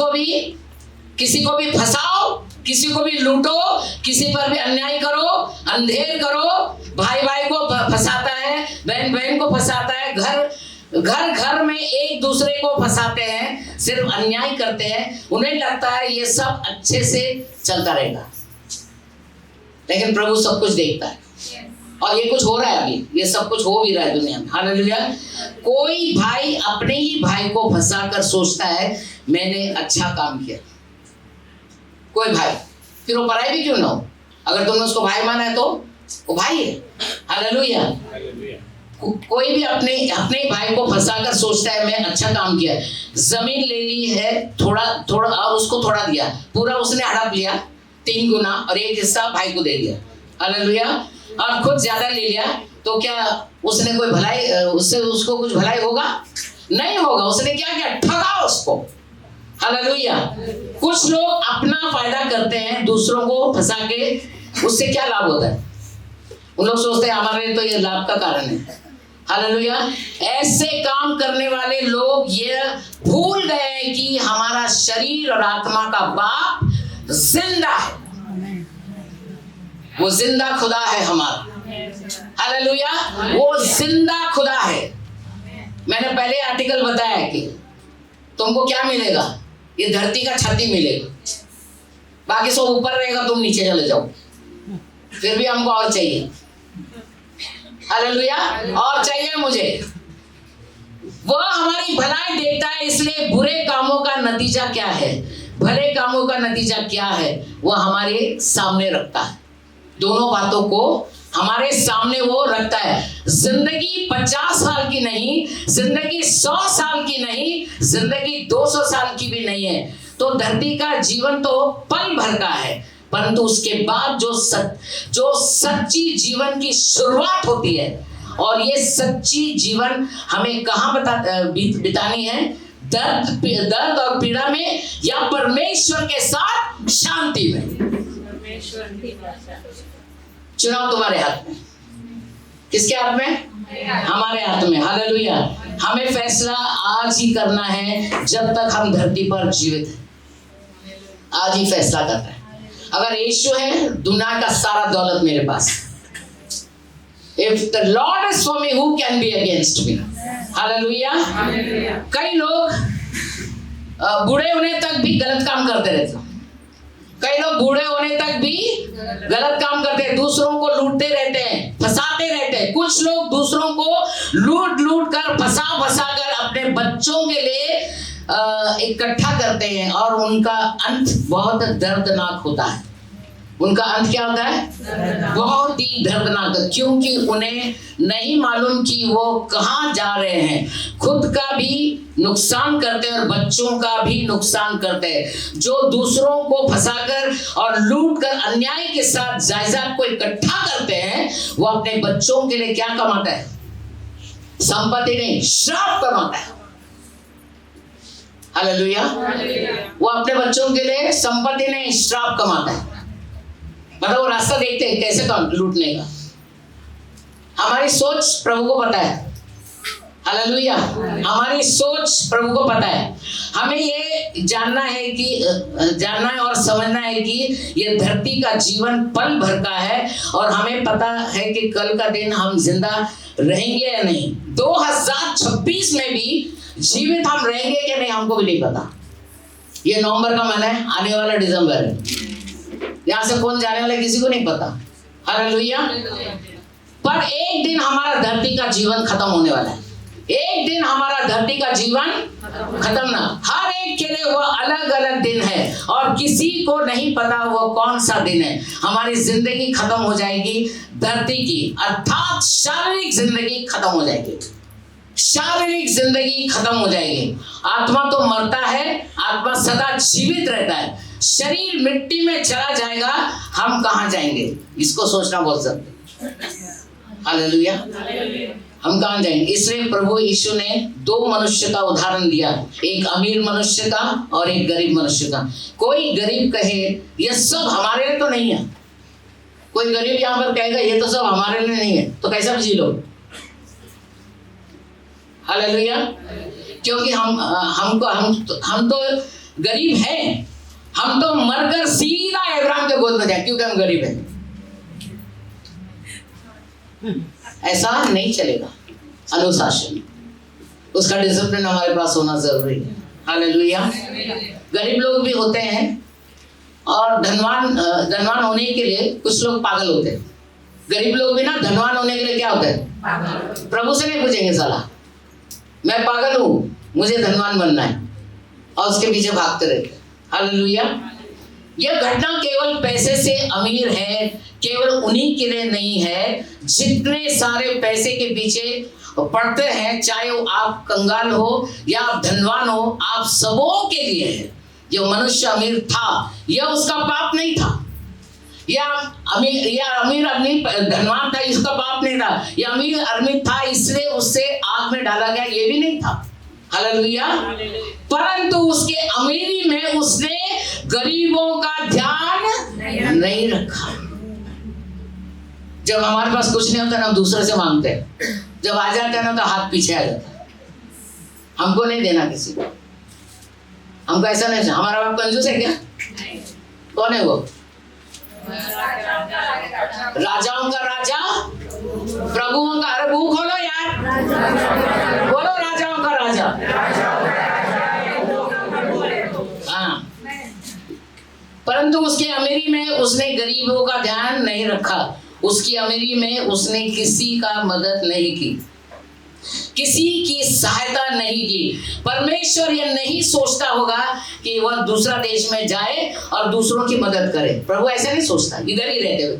को भी फंसाओ, किसी को भी लूटो, किसी पर भी अन्याय करो, अंधेर करो, भाई भाई को फंसाता है, बहन बहन को फंसाता है, घर घर में एक दूसरे को फंसाते हैं, सिर्फ अन्याय करते हैं। उन्हें लगता है ये सब अच्छे से चलता रहेगा, लेकिन प्रभु सब कुछ देखता है और ये कुछ हो रहा है अभी, ये सब कुछ हो भी रहा है दुनिया में। हालेलुया। कोई भाई अपने ही भाई को फंसाकर सोचता है मैंने अच्छा काम किया, कोई भाई, फिर वो पराई भी क्यों ना हो, अगर तुमने उसको भाई माना है तो वो भाई है। हालेलुया। कोई भी अपने ही भाई को फंसाकर सोचता है मैं अच्छा काम किया, जमीन ले ली है थोड़ा थोड़ा और उसको थोड़ा दिया, पूरा उसने हड़प लिया 3 गुना और एक हिस्सा भाई को दे दिया। हालेलुया। और खुद ज्यादा ले लिया, तो क्या उसने कोई भलाई, उससे उसको कुछ भलाई होगा? नहीं होगा। उसने क्या किया? ठगा उसको। हालेलुया। कुछ लोग अपना फायदा करते हैं, दूसरों को फंसा के, उससे क्या लाभ होता है? उन लोग सोचते हैं हमारे लिए तो ये लाभ का कारण है। हालेलुया। ऐसे काम करने वाले लोग ये भूल गए हैं कि हमारा शरीर और आत्मा का बाप जिंदा है, वो जिंदा खुदा है हमारा। हालेलुया। वो जिंदा खुदा है। मैंने पहले आर्टिकल बताया कि तुमको क्या मिलेगा? ये धरती का छाती मिलेगा, बाकी सब ऊपर रहेगा, तुम नीचे चले जाओ, फिर भी हमको और चाहिए। हालेलुया। और चाहिए मुझे। वह हमारी भलाई देखता है, इसलिए बुरे कामों का नतीजा क्या है, भले कामों का नतीजा क्या है, वह हमारे सामने रखता है। दोनों बातों को हमारे सामने वो रखता है। जिंदगी 50 साल की नहीं, जिंदगी 100 साल की नहीं, जिंदगी 200 साल की भी नहीं है। तो धरती का जीवन तो पल भर का है, परंतु उसके बाद जो सच्ची जीवन की शुरुआत होती है, और ये सच्ची जीवन हमें कहाँ बितानी है? दर्द और पीड़ा में, या परमेश्वर के साथ शांति में। चुनाव तुम्हारे हाथ में। किसके हाथ में? हमारे हाथ में। हालेलुया। हमें फैसला आज ही करना है, जब तक हम धरती पर जीवित हैं, आज ही फैसला करना है। अगर यीशु है, दुनिया का सारा दौलत मेरे पास। If the Lord is for me, who can be against me? Hallelujah. कई लोग बूढ़े होने तक भी गलत काम करते रहते हैं। कई लोग बूढ़े होने तक भी गलत काम करते हैं, दूसरों को लूटते रहते हैं, फंसाते रहते हैं। कुछ लोग दूसरों को लूट कर फंसा कर अपने बच्चों के लिए इकट्ठा करते हैं, और उनका अंत बहुत दर्दनाक होता है। उनका अंत क्या होता है? बहुत ही दर्दनाक, क्योंकि उन्हें नहीं मालूम कि वो कहाँ जा रहे हैं। खुद का भी नुकसान करते हैं और बच्चों का भी नुकसान करते हैं। जो दूसरों को फंसाकर और लूट कर अन्याय के साथ जायदाद को इकट्ठा करते हैं, वो अपने बच्चों के लिए क्या कमाता है? संपत्ति नहीं, श्राप कमाता है। हालेलुया। वो अपने बच्चों के लिए संपत्ति नहीं, श्राप कमाता है। मतलब वो रास्ता देखते हैं कैसे लूटने का। हमारी सोच प्रभु को पता है। हालेलुया। हमारी सोच प्रभु को पता है। हमें ये जानना है और समझना है कि ये धरती का जीवन पल भर का है, और हमें पता है कि कल का दिन हम जिंदा रहेंगे या नहीं। 2026 में भी जीवित हम रहेंगे कि नहीं, हमको भी नहीं पता। ये नवंबर का महीना है, आने वाला दिसंबर है, यहाँ से कौन जाने वाला किसी को नहीं पता। हालेलुया। पर एक दिन हमारा धरती का जीवन खत्म होने वाला है। एक दिन हमारा धरती का जीवन खत्म ना, हर एक के लिए वो अलग अलग दिन है, और किसी को नहीं पता वो कौन सा दिन है। हमारी जिंदगी खत्म हो जाएगी, धरती की अर्थात शारीरिक जिंदगी खत्म हो जाएगी। शारीरिक जिंदगी खत्म हो जाएगी। आत्मा तो मरता है, आत्मा सदा जीवित रहता है। शरीर मिट्टी में चला जाएगा, हम कहाँ जाएंगे? इसको सोचना बहुत जरूरी है। हालेलुया। हम कहाँ जाएंगे? इसलिए प्रभु यीशु ने 2 मनुष्य का उदाहरण दिया, एक अमीर मनुष्य का और एक गरीब मनुष्य का। कोई गरीब कहे ये सब हमारे लिए तो नहीं है, कोई गरीब यहाँ पर कहेगा ये तो सब हमारे लिए नहीं है, तो कैसा जी लो? हालेलुया। क्योंकि हम तो गरीब हैं, हम तो मरकर सीधा अब्राहम के गोद में जाए क्योंकि हम गरीब हैं। ऐसा नहीं चलेगा। अनुशासन, उसका डिसिप्लिन हमारे पास होना जरूरी है। हालेलुया। गरीब लोग भी होते हैं और धनवान होने के लिए कुछ लोग पागल होते हैं। गरीब लोग भी ना धनवान होने के लिए क्या होते हैं? प्रभु से नहीं पूछेंगे साला मैं पागल हूं मुझे धनवान बनना है, और उसके पीछे भागते रहते हैं। हालेलुया। यह घटना केवल पैसे से अमीर है, केवल उन्हीं के लिए नहीं है जितने सारे पैसे के पीछे पड़ते हैं, चाहे वो आप कंगाल हो या आप धनवान हो, आप सबों के लिए है। जो मनुष्य अमीर था यह उसका पाप नहीं था, या अमीर आदमी धनवान था इसका पाप नहीं था, या अमीर था इसलिए उससे आग में डाला गया ये भी नहीं था। हालेलुया। परंतु उसके अमीरी में उसने गरीबों का ध्यान नहीं रखा। जब हमारे पास कुछ नहीं होता ना हम दूसरे से मांगते हैं, जब आ जाता है ना तो हाथ पीछे आ जाता है। हमको नहीं देना किसी को, हमको ऐसा नहीं। हमारा बाप कंजूस है क्या? कौन है वो? राजाओं का राजा, प्रभुओं का। अरे मुंह खोलो यार, बोलो राजाओं का राजा। हाँ, परंतु उसके अमीरी में उसने गरीबों का ध्यान नहीं रखा। उसकी अमीरी में उसने किसी का मदद नहीं की, किसी की सहायता नहीं की। परमेश्वर यह नहीं सोचता होगा कि वह दूसरा देश में जाए और दूसरों की मदद करे। प्रभु ऐसा नहीं सोचता। इधर ही रहते हुए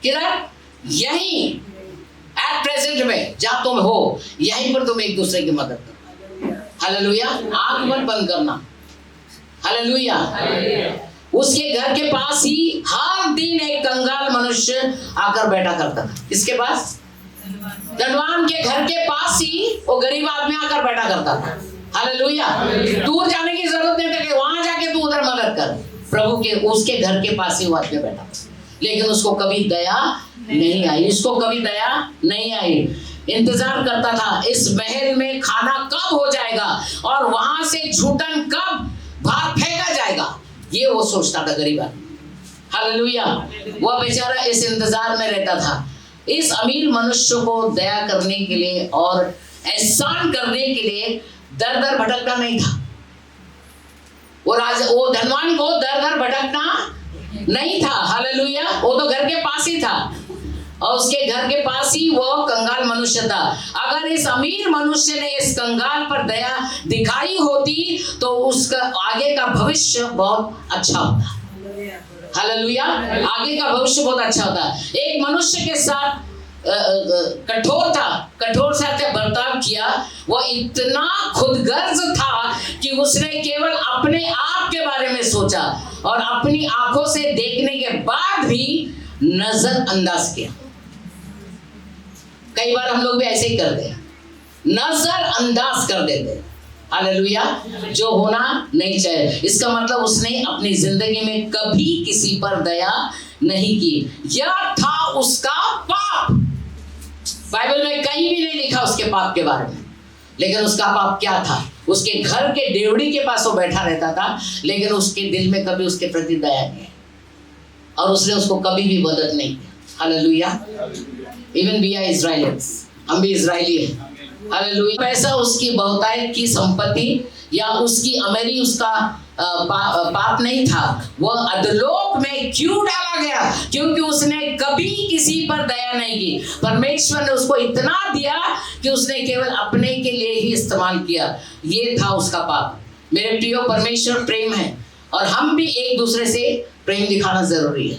किधर? यहीं एट प्रेजेंट में जहां तुम हो यहीं पर तुम एक दूसरे की मदद करो। हालेलुया। आंख मत बंद करना। हालेलुया। उसके घर के पास ही हर दिन एक कंगाल मनुष्य आकर बैठा करता था। किसके पास? धनवान के घर के पास ही वो गरीब आदमी आकर बैठा करता था। हालेलुया। दूर जाने की जरूरत नहीं था कि वहां जाके तू उधर मदद कर। प्रभु के उसके घर के पास ही वो आदमी बैठा, लेकिन उसको कभी दया नहीं आई। उसको कभी दया नहीं आई। इंतजार करता था इस महल में खाना कब हो जाएगा और वहां से झूठन कब बाहर फेंका जाएगा, ये वो सोचता था गरीब आदमी। हालेलुया। वह बेचारा इस इंतजार में रहता था। इस अमीर मनुष्य को दया करने के लिए और एहसान करने के लिए दर दर भटकना नहीं था। वो धनवान को दर दर भटकना नहीं था। हालेलुया। वो तो घर के पास ही था और उसके घर के पास ही वो कंगाल मनुष्य था। अगर इस अमीर मनुष्य ने इस कंगाल पर दया दिखाई होती तो उसका आगे का भविष्य बहुत अच्छा होता। हालेलुया। आगे का भविष्य बहुत अच्छा होता। एक मनुष्य के साथ कठोर से बर्ताव किया। वो इतना खुदगर्ज था कि उसने केवल अपने आप के बारे में सोचा और अपनी आंखों से देखने के बाद भी नजरअंदाज किया। कई बार हम लोग भी ऐसे ही करते हैं, नजरअंदाज कर देते हैं। हालेलुया। जो होना नहीं चाहिए, इसका मतलब उसने अपनी जिंदगी में कभी किसी पर दया नहीं की। यह था उसका पाप। बाइबल में कहीं भी नहीं लिखा उसके पाप के बारे में, लेकिन उसका पाप क्या था? उसके घर के डेवड़ी के पास वो बैठा रहता था, लेकिन उसके दिल में कभी उसके प्रति दया नहीं और उसने उसको कभी भी मदद नहीं किया। हालेलुया। इवन वी आर इजराइलियंस, हम भी इजरायली हैं। हालेलुया। पैसा उसकी बहुतायत की संपत्ति या उसकी अमीरी उसका पाप नहीं था। वह अधोलोक में क्यों डाला गया? क्योंकि उसने कभी किसी पर दया नहीं की। परमेश्वर ने उसको इतना दिया कि उसने केवल अपने के लिए ही इस्तेमाल किया। ये था उसका पाप। मेरे प्रियो, परमेश्वर प्रेम है और हम भी एक दूसरे से प्रेम दिखाना जरूरी है।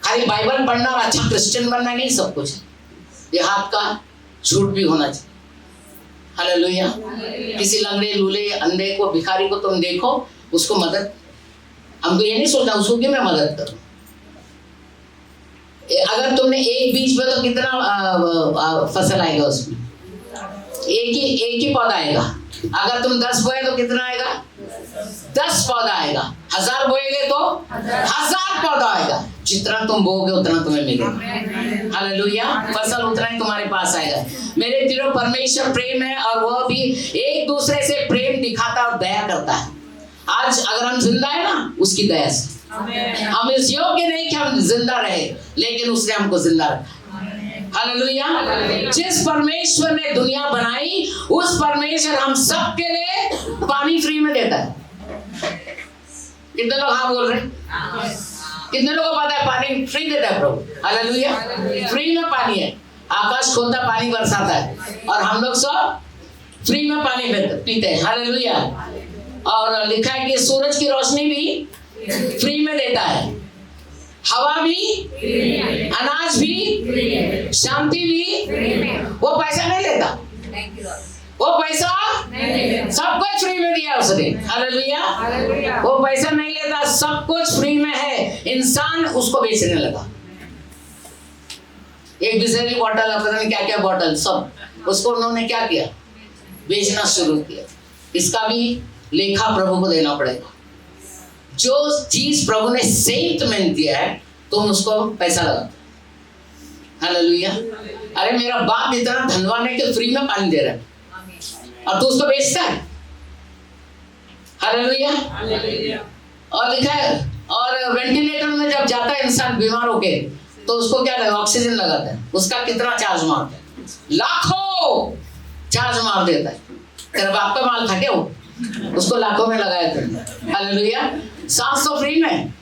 खाली बाइबल पढ़ना और अच्छा क्रिश्चियन बनना नहीं सब कुछ है। ये हाथ का झूठ भी होना चाहिए। हालेलुया। किसी लंगड़े, लूले, अंधे को, भिखारी को तुम देखो, उसको मदद, हमको ये नहीं सोचना उसको कि मैं मदद करूं। अगर तुमने एक बीज में तो कितना फसल आएगा उसमें? एक ही पौधा आएगा। अगर तुम 10 बोए तो कितना आएगा? 10 पौधा आएगा। 1000 बोएगे तो 1000 पौधा आएगा। जितना तुम बोओगे उतना तुम्हें मिलेगा। हालेलुया। फसल उतना ही तुम्हारे पास आएगा। मेरे दिलों परमेश्वर प्रेम है और वह भी एक दूसरे से प्रेम दिखाता और दया करता है। आज अगर हम जिंदा है ना, उसकी दया से। हम इस योग्य नहीं कि हम जिंदा रहे, लेकिन उसने हमको जिंदा रखा। हालेलुया। जिस परमेश्वर ने दुनिया बनाई, उस परमेश्वर हम सबके लिए पानी फ्री में देता है। कितने लोग हाँ बोल रहे हैं? कितने लोगों को पता है पानी फ्री देता है प्रभु? हालेलुया। फ्री में पानी है। आकाश खोलता, पानी बरसाता है, और हम लोग सब फ्री में पानी पीते हैं। हालेलुया। और लिखा है कि सूरज की रोशनी भी फ्री में देता है, हवा भी, अनाज भी, शांति भी। वो पैसा नहीं लेता, वो पैसा सब कुछ फ्री में दिया उसने। हालेलुया। वो पैसा नहीं लेता, सब कुछ फ्री में है। इंसान उसको बेचने लगा। एक बिसलेरी बॉटल, पता नहीं क्या क्या बॉटल, सब उसको उन्होंने क्या किया? बेचना शुरू किया। इसका भी लेखा प्रभु को देना पड़ेगा। जो चीज प्रभु ने सेंट में दिया है, तुम उसको पैसा लगाते। हालेलुया। अरे मेरा बाप इतना धनवान है कि फ्री में पानी दे रहा है, और तू उसको बेचता है। हालेलुया। और लिखा है, और वेंटिलेटर में जब जाता है इंसान बीमार होके, तो उसको क्या लगा? ऑक्सीजन लगाता है। उसका कितना चार्ज मारता है? लाखों चार्ज मार देता है। तेरा बाप का माल खटे हो, उसको लाखों में लगाया तुमने। हालेलुया। सांस तो फ्री में।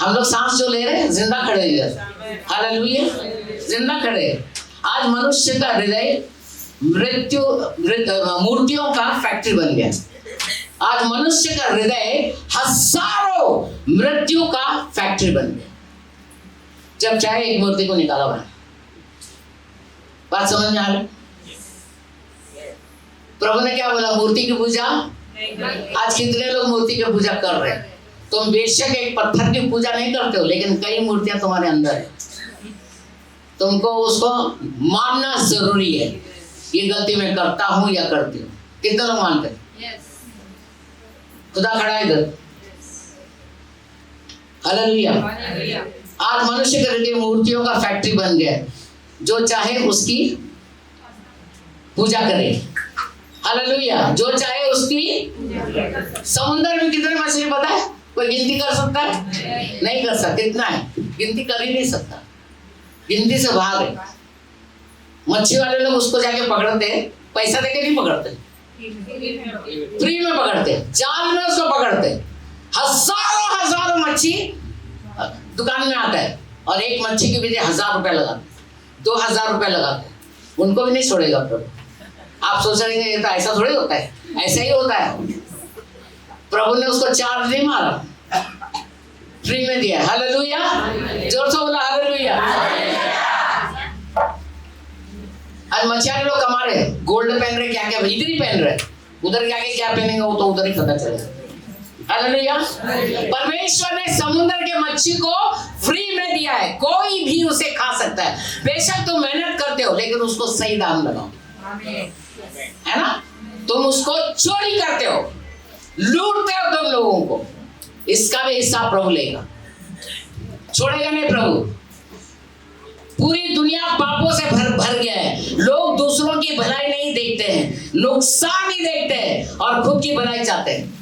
हम लोग सांस जो ले रहे हैं, जिंदा खड़े हैं। हालेलुया। जिंदा खड़े हैं। आज मनुष्य का हृदय मूर्तियों का फैक्ट्री बन गया। आज मनुष्य का हृदय हजारों मृत्यु का फैक्ट्री बन गया। जब चाहे एक मूर्ति को निकाला बना। बात समझ में आ रही? प्रभु ने क्या बोला? मूर्ति की पूजा। आज कितने लोग मूर्ति की पूजा कर रहे हैं? तुम बेशक एक पत्थर की पूजा नहीं करते हो, लेकिन कई मूर्तियां तुम्हारे अंदर है। तुमको उसको मानना जरूरी है। ये गलती मैं करता हूं या करती हूँ। कितने लोग मानते हैं? खुदा खड़ा है इधर। हालेलुया। आज मनुष्य के हृदय मूर्तियों का फैक्ट्री बन गया है। जो चाहे उसकी पूजा करे। हालेलुया। जो चाहे उसकी। समुद्र में कितने मछली पता है? कोई गिनती कर सकता है? नहीं कर सकता। कितना है? गिनती कर ही नहीं सकता। गिनती से भाग है। मच्छी वाले लोग उसको जाके पकड़ते, पैसा देके नहीं पकड़ते, फ्री में पकड़ते, जाल में उसको पकड़ते। हजारों हजारों मच्छी दुकान में आता है, और एक मच्छी के पीछे 1000 रुपए लगाते, 2000 रुपए लगाते। उनको भी नहीं छोड़ेगा प्रभु। आप सोच रहे हैं तो ऐसा थोड़ी होता है? ऐसा ही होता है। प्रभु ने उसको चार्ज नहीं मारा, फ्री में दिया। हालेलुया। जोर से बोला हालेलुया। आज मछुआरे लोग कमा रहे, गोल्ड पहन रहे, क्या क्या इधर ही पहन रहे, उधर जाके क्या पहनेंगे वो तो उधर ही पता चलेगा। हालेलुया। परमेश्वर ने समुद्र के मच्छी को फ्री में दिया है। कोई भी उसे खा सकता है। बेशक तुम मेहनत करते हो, लेकिन उसको सही दाम लगाओ, है ना? तुम उसको चोरी करते हो, लूटते हो तुम लोगों को, इसका भी हिसाब प्रभु लेगा। छोड़ेगा नहीं प्रभु। पूरी दुनिया पापों से भर गया है। लोग दूसरों की भलाई नहीं देखते हैं, नुकसान ही देखते हैं, और खुद की भलाई चाहते हैं।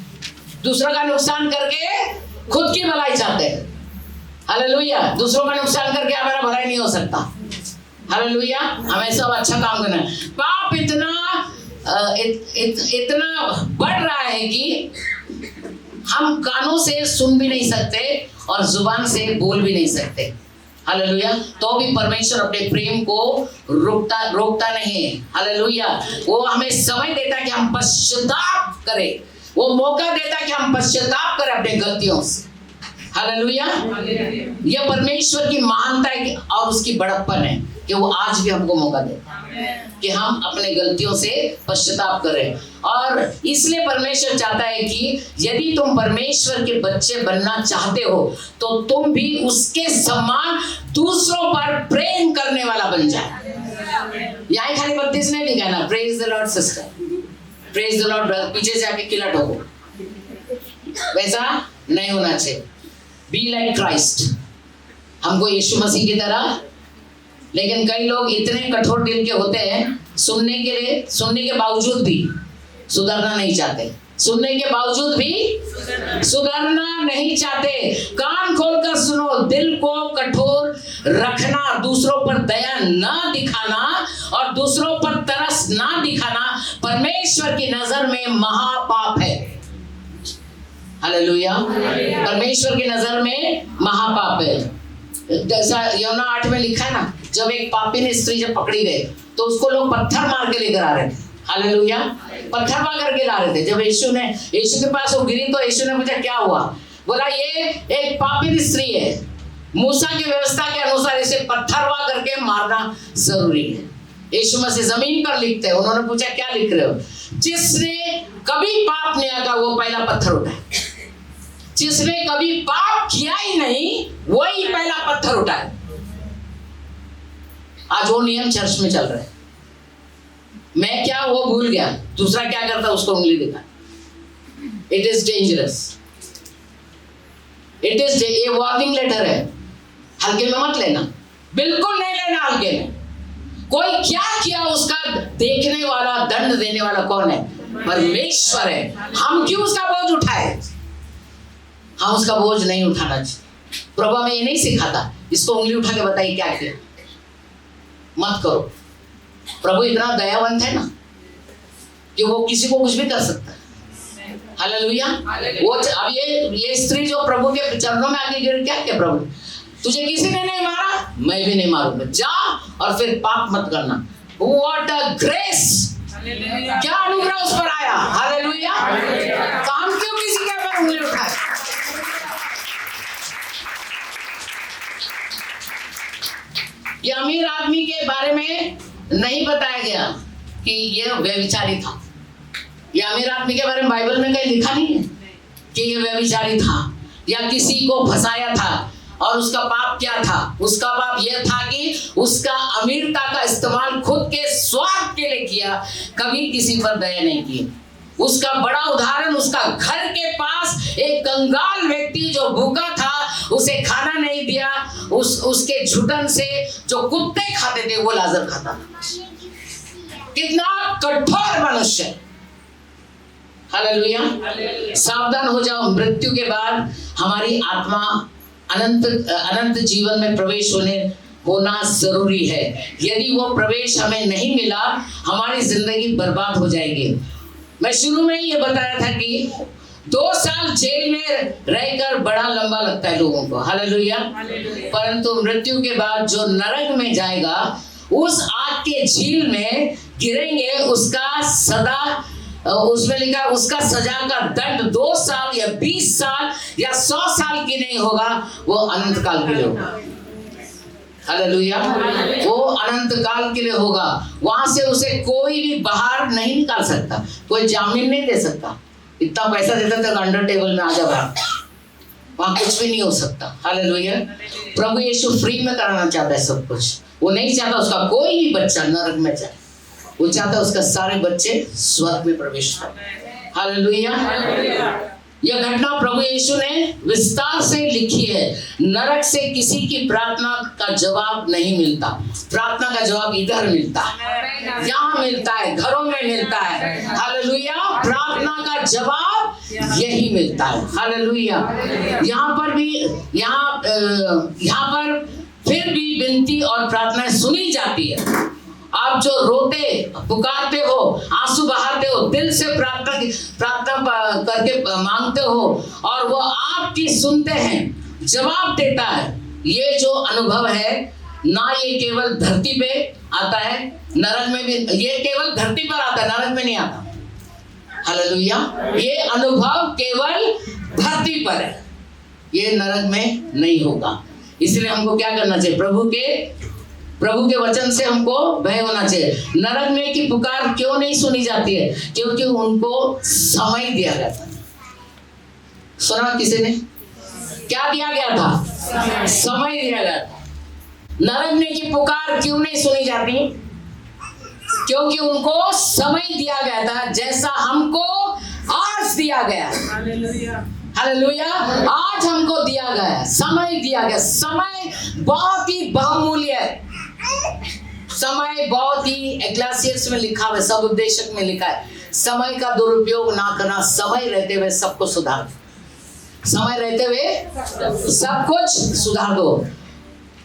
दूसरों का नुकसान करके खुद की भलाई चाहते हैं। हालेलुया। दूसरों का नुकसान करके हमारा भलाई नहीं हो सकता। हालेलुया। हमें सब अच्छा काम करना है। पाप इतना बढ़ रहा है कि हम कानों से सुन भी नहीं सकते और जुबान से बोल भी नहीं सकते। हालेलुया। तो भी परमेश्वर अपने प्रेम को रोकता नहीं है। हालेलुया। वो हमें समय देता कि हम पश्चाताप करें, वो मौका देता कि हम पश्चाताप करें अपने गलतियों से। हालेलुया। यह परमेश्वर की महानता है और उसकी बड़प्पन है कि वो आज भी हमको मौका देता है कि हम अपने गलतियों से पश्चाताप करें। और इसलिए परमेश्वर चाहता है कि यदि तुम परमेश्वर के बच्चे बनना चाहते हो, तो तुम भी उसके समान दूसरों पर प्रेम करने वाला बन जाए। यहाँ खाली 32 नहीं लिखा ना, praise the Lord sister, praise the Lord brother, पीछे जाके किला ठोको, वैसा नहीं होना चाहिए। बी लाइक क्राइस्ट, हमको यीशु मसीह की तरह। लेकिन कई लोग इतने कठोर दिल के होते हैं, सुनने के बावजूद भी सुधरना नहीं चाहते। सुनने के बावजूद भी सुधरना नहीं चाहते। कान खोलकर सुनो, दिल को कठोर रखना, दूसरों पर दया ना दिखाना और दूसरों पर तरस ना दिखाना परमेश्वर की नजर में महापाप है। हालेलुया। परमेश्वर की नजर में महापाप है। जैसा यूहन्ना 8 में लिखा है ना, जब एक पापी स्त्री जब पकड़ी गई तो उसको लोग पत्थर मार के लेकर आ रहे थे। हालेलुया। पत्थर मार करके ला रहे थे। जब यीशु के पास वो गिरी तो यीशु ने पूछा क्या हुआ? बोला ये एक पापी स्त्री है, मूसा की व्यवस्था के अनुसार इसे पत्थरवा करके मारना जरूरी है। यीशु मसीह जमीन पर लिखते हैं। उन्होंने पूछा क्या लिख रहे हो? जिसने कभी पाप नहीं किया वो पहला पत्थर उठाए। जिसने कभी पाप किया ही नहीं वही पहला पत्थर उठाए। आज वो नियम चर्च में चल रहा है। मैं क्या वो भूल गया, दूसरा क्या करता उसको उंगली दिखा। It is dangerous. It is ये वार्निंग लेटर है, हल्के में मत लेना, बिल्कुल नहीं लेना हल्के में। कोई क्या किया उसका देखने वाला, दंड देने वाला कौन है? परमेश्वर है। हम क्यों उसका बोझ उठाए? हम उसका बोझ नहीं उठाना चाहिए। प्रभु हमें ये नहीं सिखाता इसको उंगली उठा के बताइए क्या किया, मत करो। प्रभु इतना दयावंत है ना कि वो किसी को कुछ भी कर सकता है। हालेलुया। वो अब ये स्त्री जो प्रभु के चरणों में आके गिर, क्या किया प्रभु? तुझे किसी ने नहीं मारा, मैं भी नहीं मारूंगा, जा और फिर पाप मत करना। What a grace! क्या अनुग्रह उस पर आया। हालेलुया। काम क्यों किसी के ऊपर उंगली उठाए? ये अमीर आदमी के बारे में नहीं बताया गया कि ये व्यभिचारी था। ये अमीर आदमी के बारे में बाइबल में कहीं लिखा नहीं है कि ये व्यभिचारी था या किसी को फंसाया था। और उसका पाप क्या था? उसका पाप यह था कि उसका अमीरता का इस्तेमाल खुद के स्वार्थ के लिए किया, कभी किसी पर दया नहीं की। उसका बड़ा उदाहरण, उसका घर के पास एक कंगाल व्यक्ति जो भूखा था, उसे खाना नहीं दिया, उसके झुटन से जो कुत्ते खाते थे वो लाजर खाता था। कितना कठोर मनुष्य। हालेलुया। सावधान हो जाओ, मृत्यु के बाद हमारी आत्मा अनंत जीवन में प्रवेश होना जरूरी है। यदि वो प्रवेश हमें नहीं मिला, हमारी जिंदगी बर्बाद हो जाएगी। मैं शुरू में ही ये बताया था कि 2 साल जेल में रहकर बड़ा लंबा लगता है लोगों को। हालेलुया। परंतु मृत्यु के बाद जो नरक में जाएगा, उस आग के झील में गिरेंगे, उसका सदा, उसमें लिखा उसका सजा का दंड 2 साल या 20 साल या 100 साल की नहीं होगा, वो अनंत काल के लिए होगा। हालेलुया। वो अनंत काल के लिए होगा। वहां से उसे कोई भी बाहर नहीं निकाल सकता, कोई जामीन नहीं दे सकता। इतना पैसा देता था अंडर टेबल में आ जा बाहर, वहां कुछ भी नहीं हो सकता। हालेलुया। प्रभु यीशु फ्री में कराना चाहता है सब कुछ। वो नहीं चाहता उसका कोई भी बच्चा नरक में जाए, वो चाहता है उसका सारे बच्चे स्वर्ग में प्रवेश करें। हालेलुया। यह घटना प्रभु यीशु ने विस्तार से लिखी है। नरक से किसी की प्रार्थना का जवाब नहीं मिलता। प्रार्थना का जवाब इधर मिलता है, यहाँ मिलता है, घरों में मिलता है। हालेलुया। प्रार्थना का जवाब यही मिलता है। हालेलुया। यहाँ पर फिर भी विनती और प्रार्थनाएं सुनी जाती है। आप जो रोते पुकारते हो, आंसू बहाते हो, दिल से प्रार्थना करके मांगते हो और वो आपकी सुनते हैं, जवाब देता है। ये जो अनुभव है ना, ये केवल धरती पे आता है, नरक में भी। ये केवल धरती पर आता है, नरक में नहीं आता। हालेलुया। ये अनुभव केवल धरती पर है, ये नरक में नहीं होगा। इसलिए हमको क्या करना चाहिए? प्रभु के वचन से हमको भय होना चाहिए। नरक में की पुकार क्यों नहीं सुनी जाती है? क्योंकि उनको समय दिया गया था। सुना किसी ने? क्या दिया गया था? समय दिया गया था। नरक में की पुकार क्यों नहीं सुनी जाती? क्योंकि उनको समय दिया गया था, जैसा हमको आज दिया गया। हालेलुया। आज हमको दिया गया, समय दिया गया। समय बहुत ही बहुमूल्य है। समय बहुत ही, एक्लेसियस में लिखा है, सब उपदेशक में लिखा है, समय का दुरुपयोग ना करना, समय रहते हुए सबको सुधार दो, समय रहते हुए सब कुछ सुधार दो।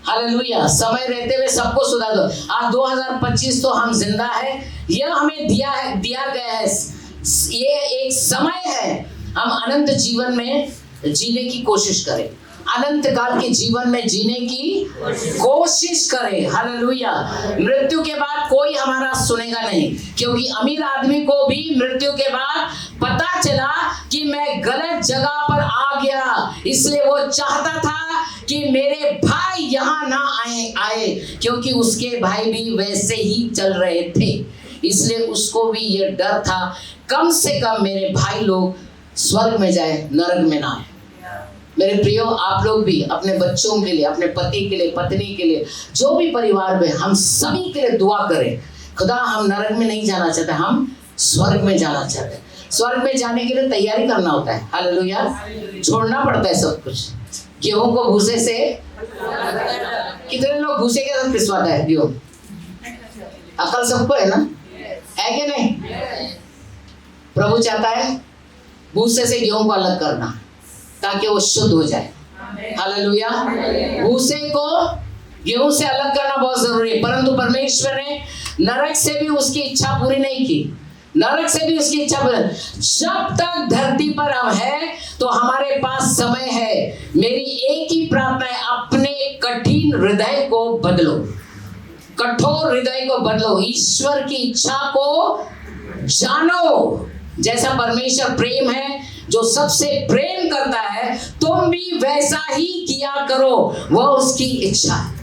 हालेलुया, समय रहते हुए सबको सुधार दो। आज 2025 तो हम जिंदा है, यह हमें दिया गया है, ये एक समय है, हम अनंत जीवन में जीने की कोशिश करें, अनंत काल के जीवन में जीने की कोशिश करें। हालेलुया। मृत्यु के बाद कोई हमारा सुनेगा नहीं, क्योंकि अमीर आदमी को भी मृत्यु के बाद पता चला कि मैं गलत जगह पर आ गया, इसलिए वो चाहता था कि मेरे भाई यहाँ ना आए, क्योंकि उसके भाई भी वैसे ही चल रहे थे, इसलिए उसको भी ये डर था कम से कम मेरे भाई लोग स्वर्ग में जाए, नरक में ना आए। मेरे प्रियो, आप लोग भी अपने बच्चों के लिए, अपने पति के लिए, पत्नी के लिए, जो भी परिवार में, हम सभी के लिए दुआ करें। खुदा, हम नरक में नहीं जाना चाहते, हम स्वर्ग में जाना चाहते हैं। स्वर्ग में जाने के लिए तैयारी करना होता है। हालेलुया। छोड़ना पड़ता है सब कुछ। गेहूं को भूसे से, कितने लोग भूसे के साथ पिसवाता है गेहूं? अकल सबको है ना, है कि नहीं? प्रभु चाहता है भूसे से गेहूं को अलग करना, ताकि वो शुद्ध हो जाए। हालेलुया। भूसे को गेहूं से अलग करना बहुत जरूरी है, परंतु परमेश्वर ने नरक से भी उसकी इच्छा पूरी नहीं की। नरक से भी उसकी इच्छा पूरी, जब तक धरती पर हम है तो हमारे पास समय है। मेरी एक ही प्रार्थना है, अपने कठिन हृदय को बदलो, कठोर हृदय को बदलो, ईश्वर की इच्छा को जानो। जैसा परमेश्वर प्रेम है, जो सबसे प्रेम करता है, तुम भी वैसा ही किया करो। वह उसकी इच्छा है।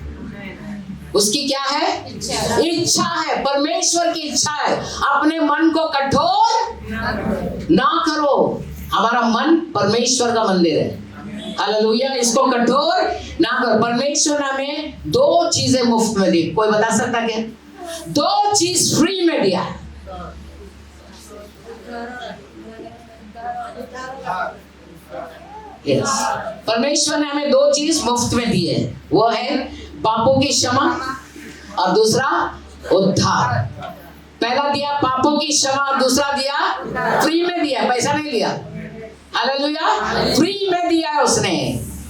उसकी क्या है? इच्छा है। परमेश्वर की इच्छा है। अपने मन को कठोर ना करो। हमारा मन परमेश्वर का मंदिर है। हालेलुया। इसको कठोर ना करो। परमेश्वर ने हमें 2 चीजें मुफ्त में दी। कोई बता सकता क्या? 2 चीज फ्री में दिया है। Yes. परमेश्वर ने हमें 2 चीज मुफ्त में दी है, वो है पापों की क्षमा और दूसरा उद्धार। पहला दिया पापों की क्षमा और दूसरा दिया फ्री में दिया, पैसा नहीं लिया। हालेलुया। फ्री में दिया है उसने,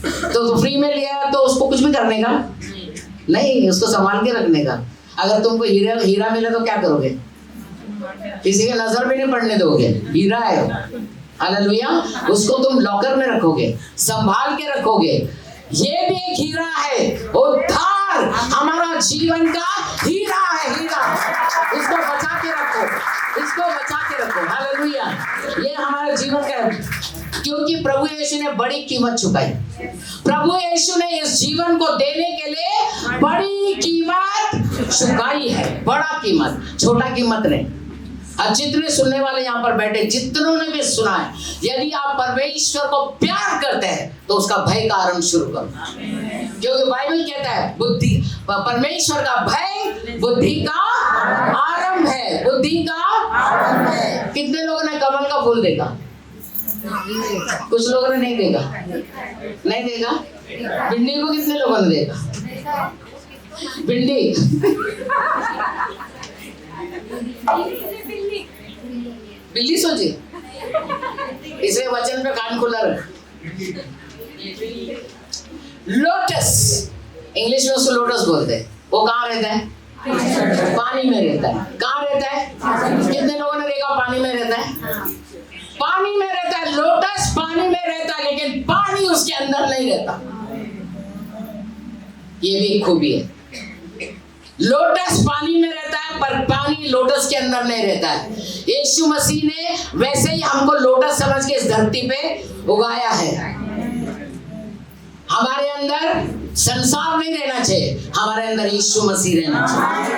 तो फ्री में लिया तो उसको कुछ भी करने का नहीं, उसको संभाल के रखने का। अगर तुमको हीरा मिले तो क्या करोगे? किसी के नजर भी नहीं पड़ने दोगे, हीरा है। हालेलुया। उसको तुम लॉकर में रखोगे, संभाल के रखोगे। ये भी एक हीरा है। उद्धार हमारा जीवन का हीरा है, हीरा। इसको बचा के रखो, इसको बचा के रखो। हालेलुया। ये हमारे जीवन का है, क्योंकि प्रभु यीशु ने बड़ी कीमत चुकाई। प्रभु यीशु ने इस जीवन को देने के लिए बड़ी कीमत चुकाई है। बड़ा कीमत, छोटा कीमत नहीं। आज जितने सुनने वाले यहाँ पर बैठे, जितनों ने भी सुना है, यदि आप परमेश्वर को प्यार करते हैं तो उसका भय का आरंभ शुरू करो, क्योंकि बाइबल कहता है बुद्धि, परमेश्वर का भय बुद्धि का आरंभ है। बुद्धि का आरंभ है। कितने लोगों ने कमल का फूल देखा? कुछ लोगों ने नहीं देखा। नहीं देखा। भिंडी को कितने लोगों ने देखा? भिंडी बिल्ली सोची, इसे वचन पे कान खुला रख। लोटस, इंग्लिश में उसको लोटस बोलते हैं। वो कहाँ रहता है? पानी में रहता है। कहाँ रहता है? कितने लोगों ने देखा पानी में रहता है? पानी में रहता है। लोटस पानी में रहता है, लेकिन पानी उसके अंदर नहीं रहता। ये भी एक खूबी है। लोटस पानी में रहता है, पर पानी लोटस के अंदर नहीं रहता है। यीशु मसीह ने वैसे ही हमको लोटस समझ के इस धरती पे उगाया है। हमारे अंदर संसार नहीं रहना चाहिए, हमारे अंदर यीशु मसीह रहना चाहिए।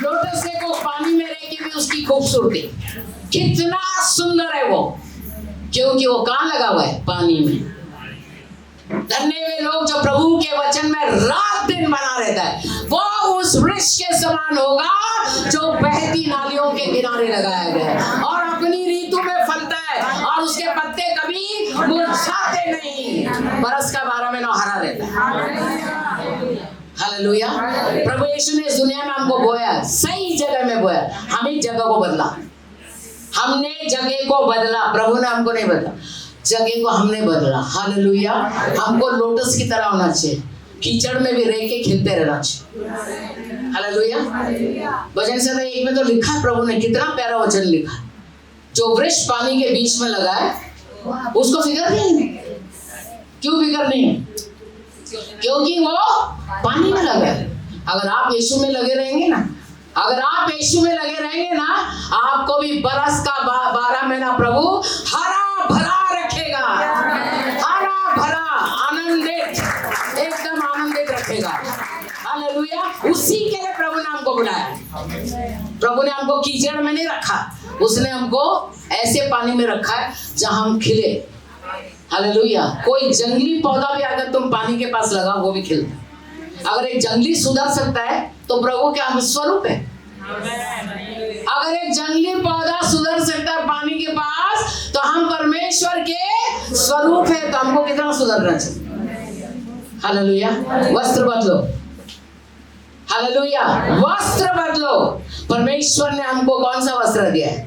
लोटस देखो, पानी में रह के भी उसकी खूबसूरती कितना सुंदर है वो, क्योंकि वो कहाँ लगा हुआ है? पानी में। धन्य वे लोग जो प्रभु के वचन में रात दिन बना रहता है, वो उस वृक्ष के समान होगा जो बहती नालियों के किनारे लगाया गया है और अपनी ऋतु में फलता है और उसके पत्ते कभी मुरझाते नहीं। बरस का 12 महीना हरा रहता है। हालेलुया। प्रभु यीशु ने इस दुनिया में हमको बोया, सही जगह में बोया। हम ही जगह को बदला, हमने जगह को बदला, प्रभु ने हमको नहीं बदला, जगह को हमने बदला। हालेलुया। हमको लोटस की तरह होना चाहिए, कीचड़ में भी रह के खिलते रहना चाहिए। हालेलुया। वचन से 1 में तो लिखा है, प्रभु ने कितना प्यारा वचन लिखा, जो वृक्ष पानी के बीच में लगा है उसको फिक्र नहीं है। क्यों फिक्र नहीं है? क्योंकि वो पानी में लगा है। अगर आप यीशु में लगे रहेंगे ना, अगर आप यीशु में लगे रहेंगे ना, आपको भी बरस का 12 महीना प्रभु हरा भरा रखेगा, हरा भरा आनंदित, एकदम आनंदित रखेगा। हालेलुया। उसी के लिए प्रभु ने हमको बुलाया। प्रभु ने हमको कीचड़ में नहीं रखा, उसने हमको ऐसे पानी में रखा है जहां हम खिले। हालेलुया। कोई जंगली पौधा भी अगर तुम पानी के पास लगा, वो भी खिलता। अगर एक जंगली सुधर सकता है तो प्रभु क्या हम स्वरूप है। अगर एक जंगली पौधा सुधर सकता है पानी के पास, तो हम परमेश्वर के स्वरूप है, तो हमको कितना सुधरना चाहिए। हालेलुया। वस्त्र बदलो, हालेलुया, वस्त्र बदलो। परमेश्वर ने हमको कौन सा वस्त्र दिया है?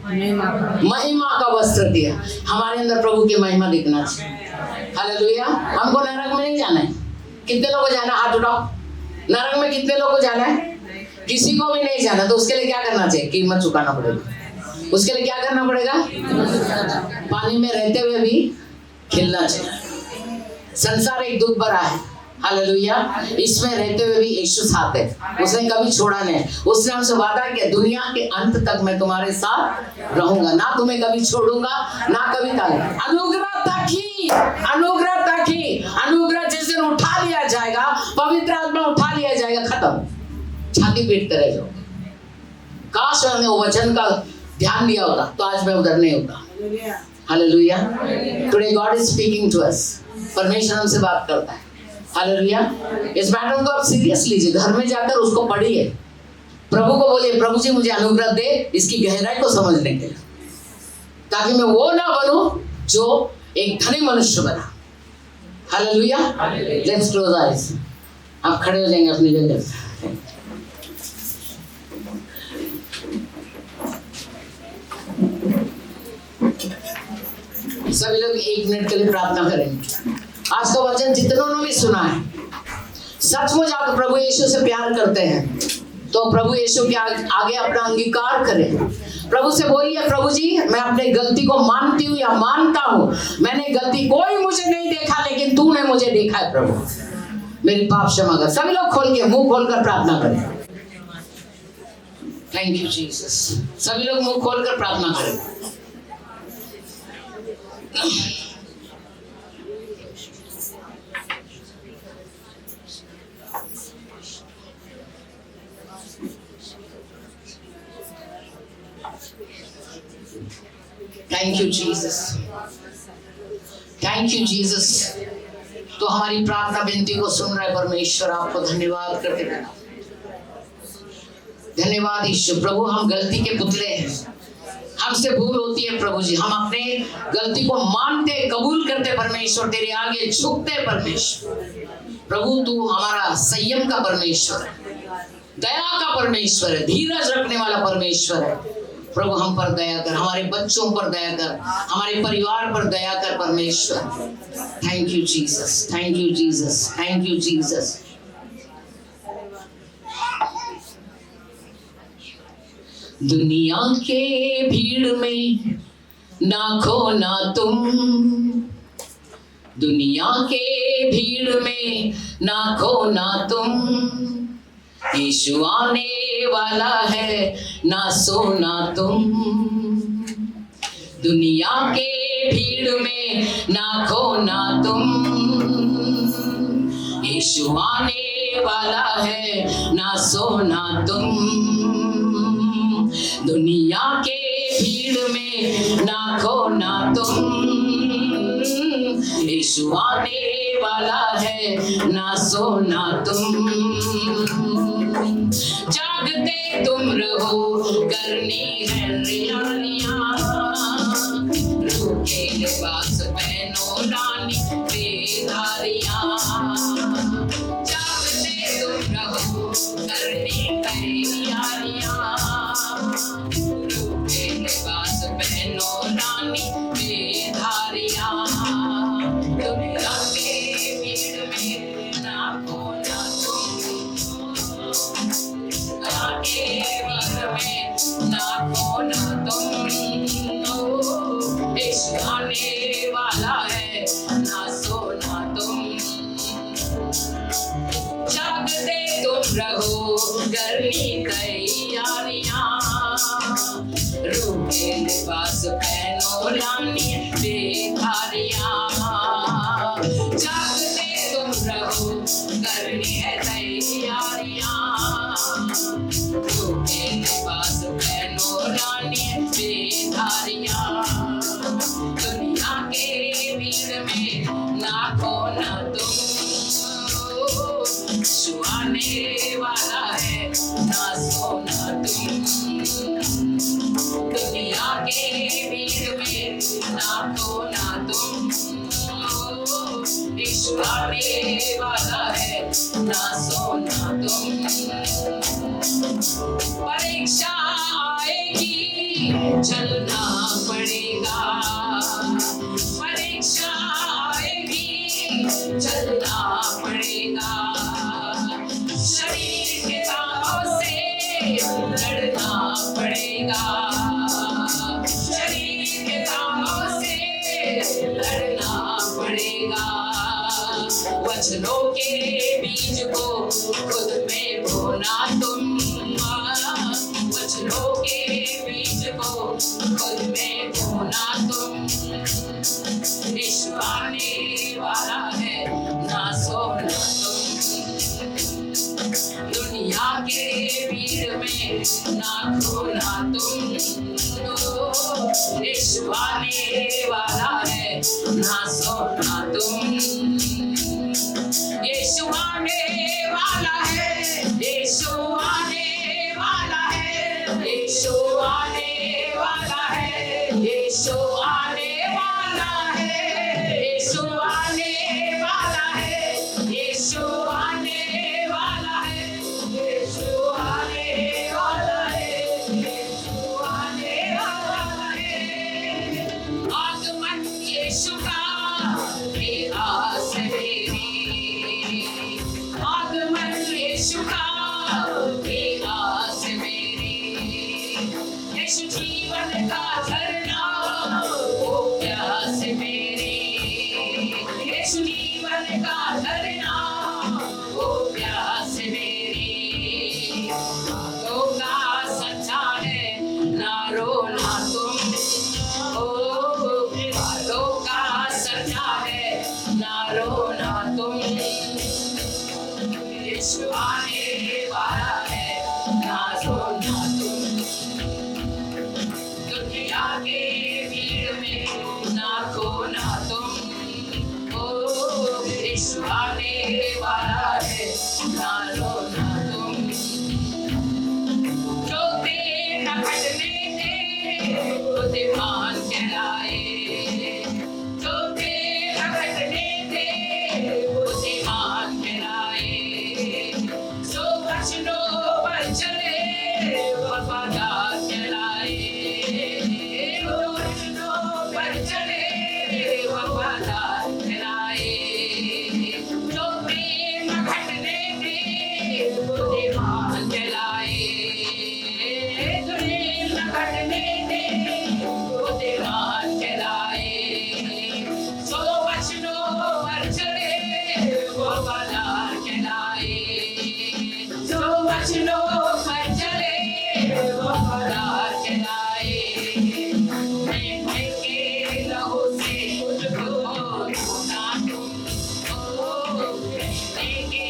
महिमा का वस्त्र दिया। हमारे अंदर प्रभु की महिमा दिखना चाहिए। हालेलुया। हमको नरक में नहीं जाना है। कितने लोगों को जाना? हाथ उठाओ। नरक में कितने लोगों को जाना है? किसी को भी नहीं जाना। तो उसके लिए क्या करना चाहिए? कीमत चुकाना पड़ेगा। उसके लिए क्या करना पड़ेगा? पानी में रहते हुए भी खिलना चाहिए। संसार एक दुख भरा है, हालेलुया, इसमें रहते हुए भी यीशु साथ है, उसने कभी छोड़ा नहीं। उसने हमसे वादा किया, दुनिया के अंत तक मैं तुम्हारे साथ रहूंगा, ना तुम्हें कभी छोड़ूंगा, ना कभी टालूंगा। अनुग्रह तक ही, अनुग्रह तक ही। अनुग्रह जिस दिन उठा लिया जाएगा, पवित्र आत्मा उठा लिया जाएगा, खत्म, छाती पीटते रह जाओ। काश मैंने वो वचन का ध्यान दिया होता तो आज मैं उधर नहीं होता। Hallelujah. Today God is speaking to us. परमेश्वर हमसे बात करता है। हालेलुया। इस मैटर को आप सीरियस लीजिए, घर में जाकर उसको पढ़िए, प्रभु को बोलिए, प्रभु जी मुझे अनुग्रह दे इसकी गहराई को समझने के लिए, ताकि मैं वो ना बनूं जो एक धनी मनुष्य बना। हालेलुया। Let's close eyes. आप खड़े हो जाएंगे अपनी जगह से। सभी लोग 1 मिनट के लिए प्रार्थना करेंगे। आज का वचन जितनों ने भी सुना है, सचमुच आप प्रभु यीशु से प्यार करते हैं तो प्रभु यीशु के आगे अपना अंगीकार करें। प्रभु से बोलिए, प्रभु जी मैं अपनी गलती को मानती हूँ या मानता हूँ, मैंने गलती, कोई मुझे नहीं देखा लेकिन तूने मुझे देखा है, प्रभु मेरी पाप क्षमा कर। सभी लोग खोल के मुंह खोलकर प्रार्थना करें। Thank you Jesus. सभी लोग मुंह खोलकर प्रार्थना करें। Thank you Jesus, thank you Jesus. तो हमारी प्रार्थना विनती को सुन रहे परमेश्वर, आपको धन्यवाद करते हैं। धन्यवाद ईश्वर। प्रभु हम गलती के पुतले हैं, हमसे भूल होती है प्रभु जी, हम अपने गलती को मानते, कबूल करते परमेश्वर, तेरे आगे झुकते परमेश्वर। प्रभु तू हमारा संयम का परमेश्वर है, दया का परमेश्वर है, धीरज रखने वाला परमेश्वर है। प्रभु हम पर दया कर, हमारे बच्चों पर दया कर, हमारे परिवार पर दया कर परमेश्वर। Thank you Jesus, thank you Jesus, thank you Jesus. दुनिया के भीड़ में ना खोना तुम, दुनिया के भीड़ में ना खोना तुम, यीशु आने वाला है ना सोना तुम। दुनिया के भीड़ में ना खोना तुम, यीशु आने वाला है ना सोना तुम। दुनिया के भीड़ में ना खोना तुम, यीशु आने वाला है ना सोना तुम। जागते तुम रहो, करनी है रियानियां, रूह के लिबास पहनो रानी बेधारियां। जागते तुम रहो, है तैयारियां, झूठे लिबास पहनो रानी बेधारियां, दुनिया के भीड़ में नाखो न तुम, यीशु आने वाला है ना सोना तुम, दुनिया के भीड़ में नाखो ना तुम, यीशु आने वाला है ना सोना तुम। परीक्षा आएगी चलना पड़ेगा, परीक्षा आएगी चलना पड़ेगा, शरीर के कामों से लड़ना पड़ेगा, शरीर के कामों से लड़ना पड़ेगा, वचनों के बीज को खुद में बोना तुम, वचनों के बीज को खुद में बोना तुम, यीशु आने वाला है ना सोना तुम, दुनिया के भीड़ में ना खोना तुम, यीशु आने वाला है ना सोना तुम, यीशु आने वाला है, यीशु आने वाला है, यीशु आने वाला है, यीशु आने वाला है, यीशु आने वाला है, यीशु आने वाला है, यीशु आने वाला है, यीशु आने वाला है, आगमन यीशु का ये आस मेरी, आगमन यीशु का ये आस मेरी, यीशु जीवन का झरना वो प्यास मेरी, यीशु जीवन का झरना वो प्यास मेरी, बातों का सच्चा है ना रोना तुम, ओ बातों का सच्चा है ना रोना तुम, यीशु आने वाला है ना सोना तुम, दुनिया के भीड़ में ना खोना तुम, ओ यीशु आने वाला है ना रोना तुम, जो देर न घटने दे वो दीवान कहलाए, जो देर न घटने दे वो दीवान कहलाए, जो वचनों पर चले वफादार कहलाए, जो वचनों पर चले वफादार कहलाए, जो प्रेम न घटने दे वो दीवान कहलाए, जो प्रेम न घटने दे वो दीवान कहलाए, जो वचनों पर चले वफादार कहलाए, जो वचनों पर चले वफादार कहलाए, मेरे के लहू से मुझको धोना तुम, ओ मेरे के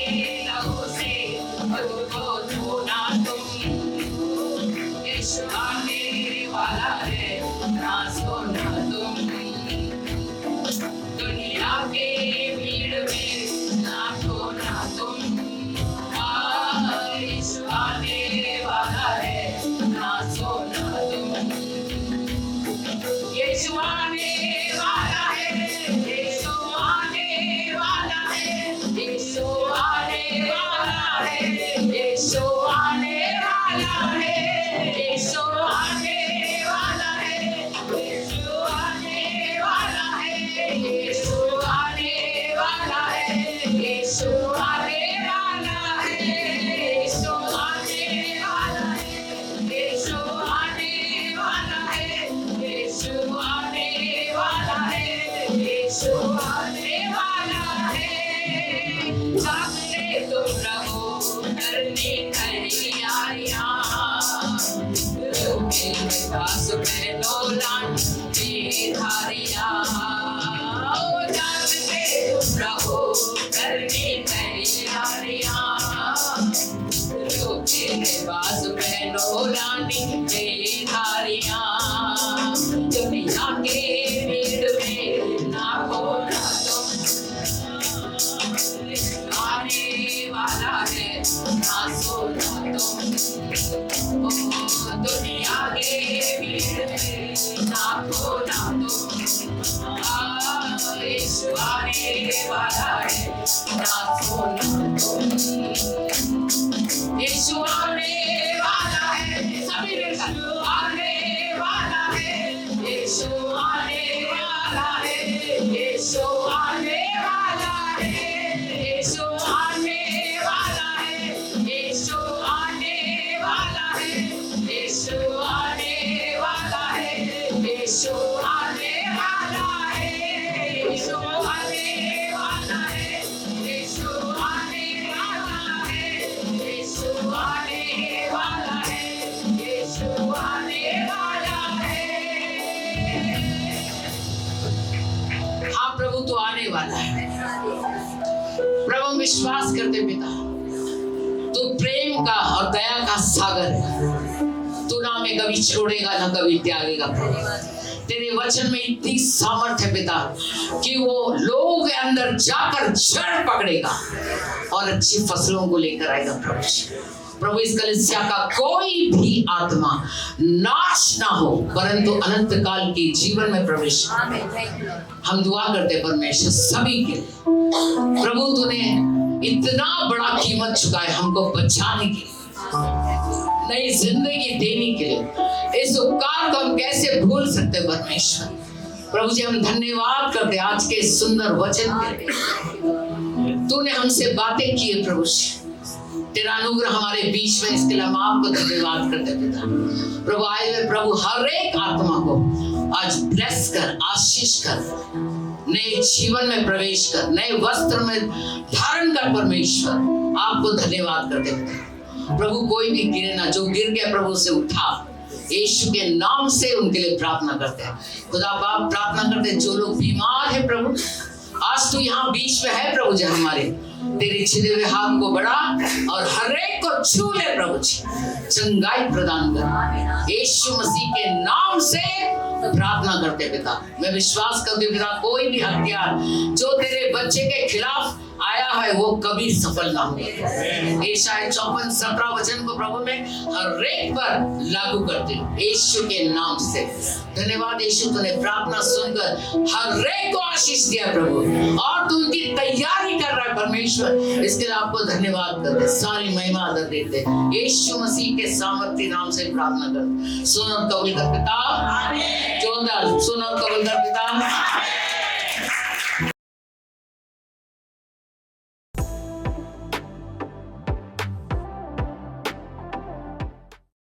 लहू से मुझको धोना तुम, यीशु आने वाला है ना सोना तुम, दुनिया के भीड़ में ना खोना तुम, यीशु ओ दुनिया के भीड़ में नाथो नाथो यीशु आने वाला है, नाथो नाथो यीशु आने वाला है, सभी मिलकर आने वाला है, यीशु आने वाला है, यीशु आने वाला है, यीशु आने वाला है, यीशु आने वाला है, यीशु आने वाला है, यीशु आने वाला है, यीशु आने वाला है, यीशु आने वाला है, यीशु आने वाला है, यीशु आने वाला है। हाँ प्रभु तो आने वाला है। प्रभु हम विश्वास करते पिता, तू प्रेम का और दया का सागर है। तू ना हमें कभी छोड़ेगा ना कभी त्यागेगा प्रभु। तेरे वचन में इतनी सामर्थ है पिता कि वो लोगों के अंदर जाकर जड़ पकड़ेगा और अच्छी फसलों को लेकर आएगा प्रभु। प्रभु इस कलीसिया का कोई भी आत्मा नाश ना हो परंतु अनंत काल के जीवन में प्रवेश। हम दुआ करते परमेश्वर सभी के लिए। प्रभु तूने इतना बड़ा कीमत चुकाया हमको बचाने के लिए, नई जिंदगी देने के लिए। इस उपकार को हम कैसे भूल सकते परमेश्वर। प्रभु जी हम धन्यवाद करते आज के सुंदर वचन के लिए। तूने हमसे बातें की है प्रभु जी, तेरा अनुग्रह हमारे बीच में, इसके लिए हम आपको धन्यवाद करते पिता। प्रभु आए हुए प्रभु हर एक आत्मा को आज ब्लेस कर, आशीष कर, नए जीवन में प्रवेश कर, नए वस्त्र में धारण कर परमेश्वर। आपको धन्यवाद करते पिता। प्रभु कोई भी गिरे ना, जो गिर गया प्रभु से उठा, यीशु के नाम से उनके लिए प्रार्थना करते हैं। खुदा बाप प्रार्थना करते हैं जो लोग बीमार है प्रभु, आज तू यहाँ बीच में है प्रभु जी, हमारे तेरे छिदे हुए हाथ को बढ़ा और हर एक को छू ले प्रभु जी, चंगाई प्रदान कर यीशु मसीह के नाम से प्रार्थना करते पिता। मैं विश्वास करती हूँ पिता कोई भी हथियार जो तेरे बच्चे के खिलाफ आया है वो कभी सफल ना हो। यशायाह 54:17 वचन को प्रभु में हर एक पर लागू करते यीशु के नाम से। धन्यवाद यीशु, तूने प्रार्थना सुनकर हर एक को आशीष दिया प्रभु, और तू उनकी तैयारी कर रहा है परमेश्वर। इसके लिए आपको धन्यवाद करते, सारी महिमा आदर देते यीशु मसीह के सामर्थ्य नाम से प्रार्थना करते। सुन और कबूल कर पिता, जोरदार सुन और कबूल कर पिता।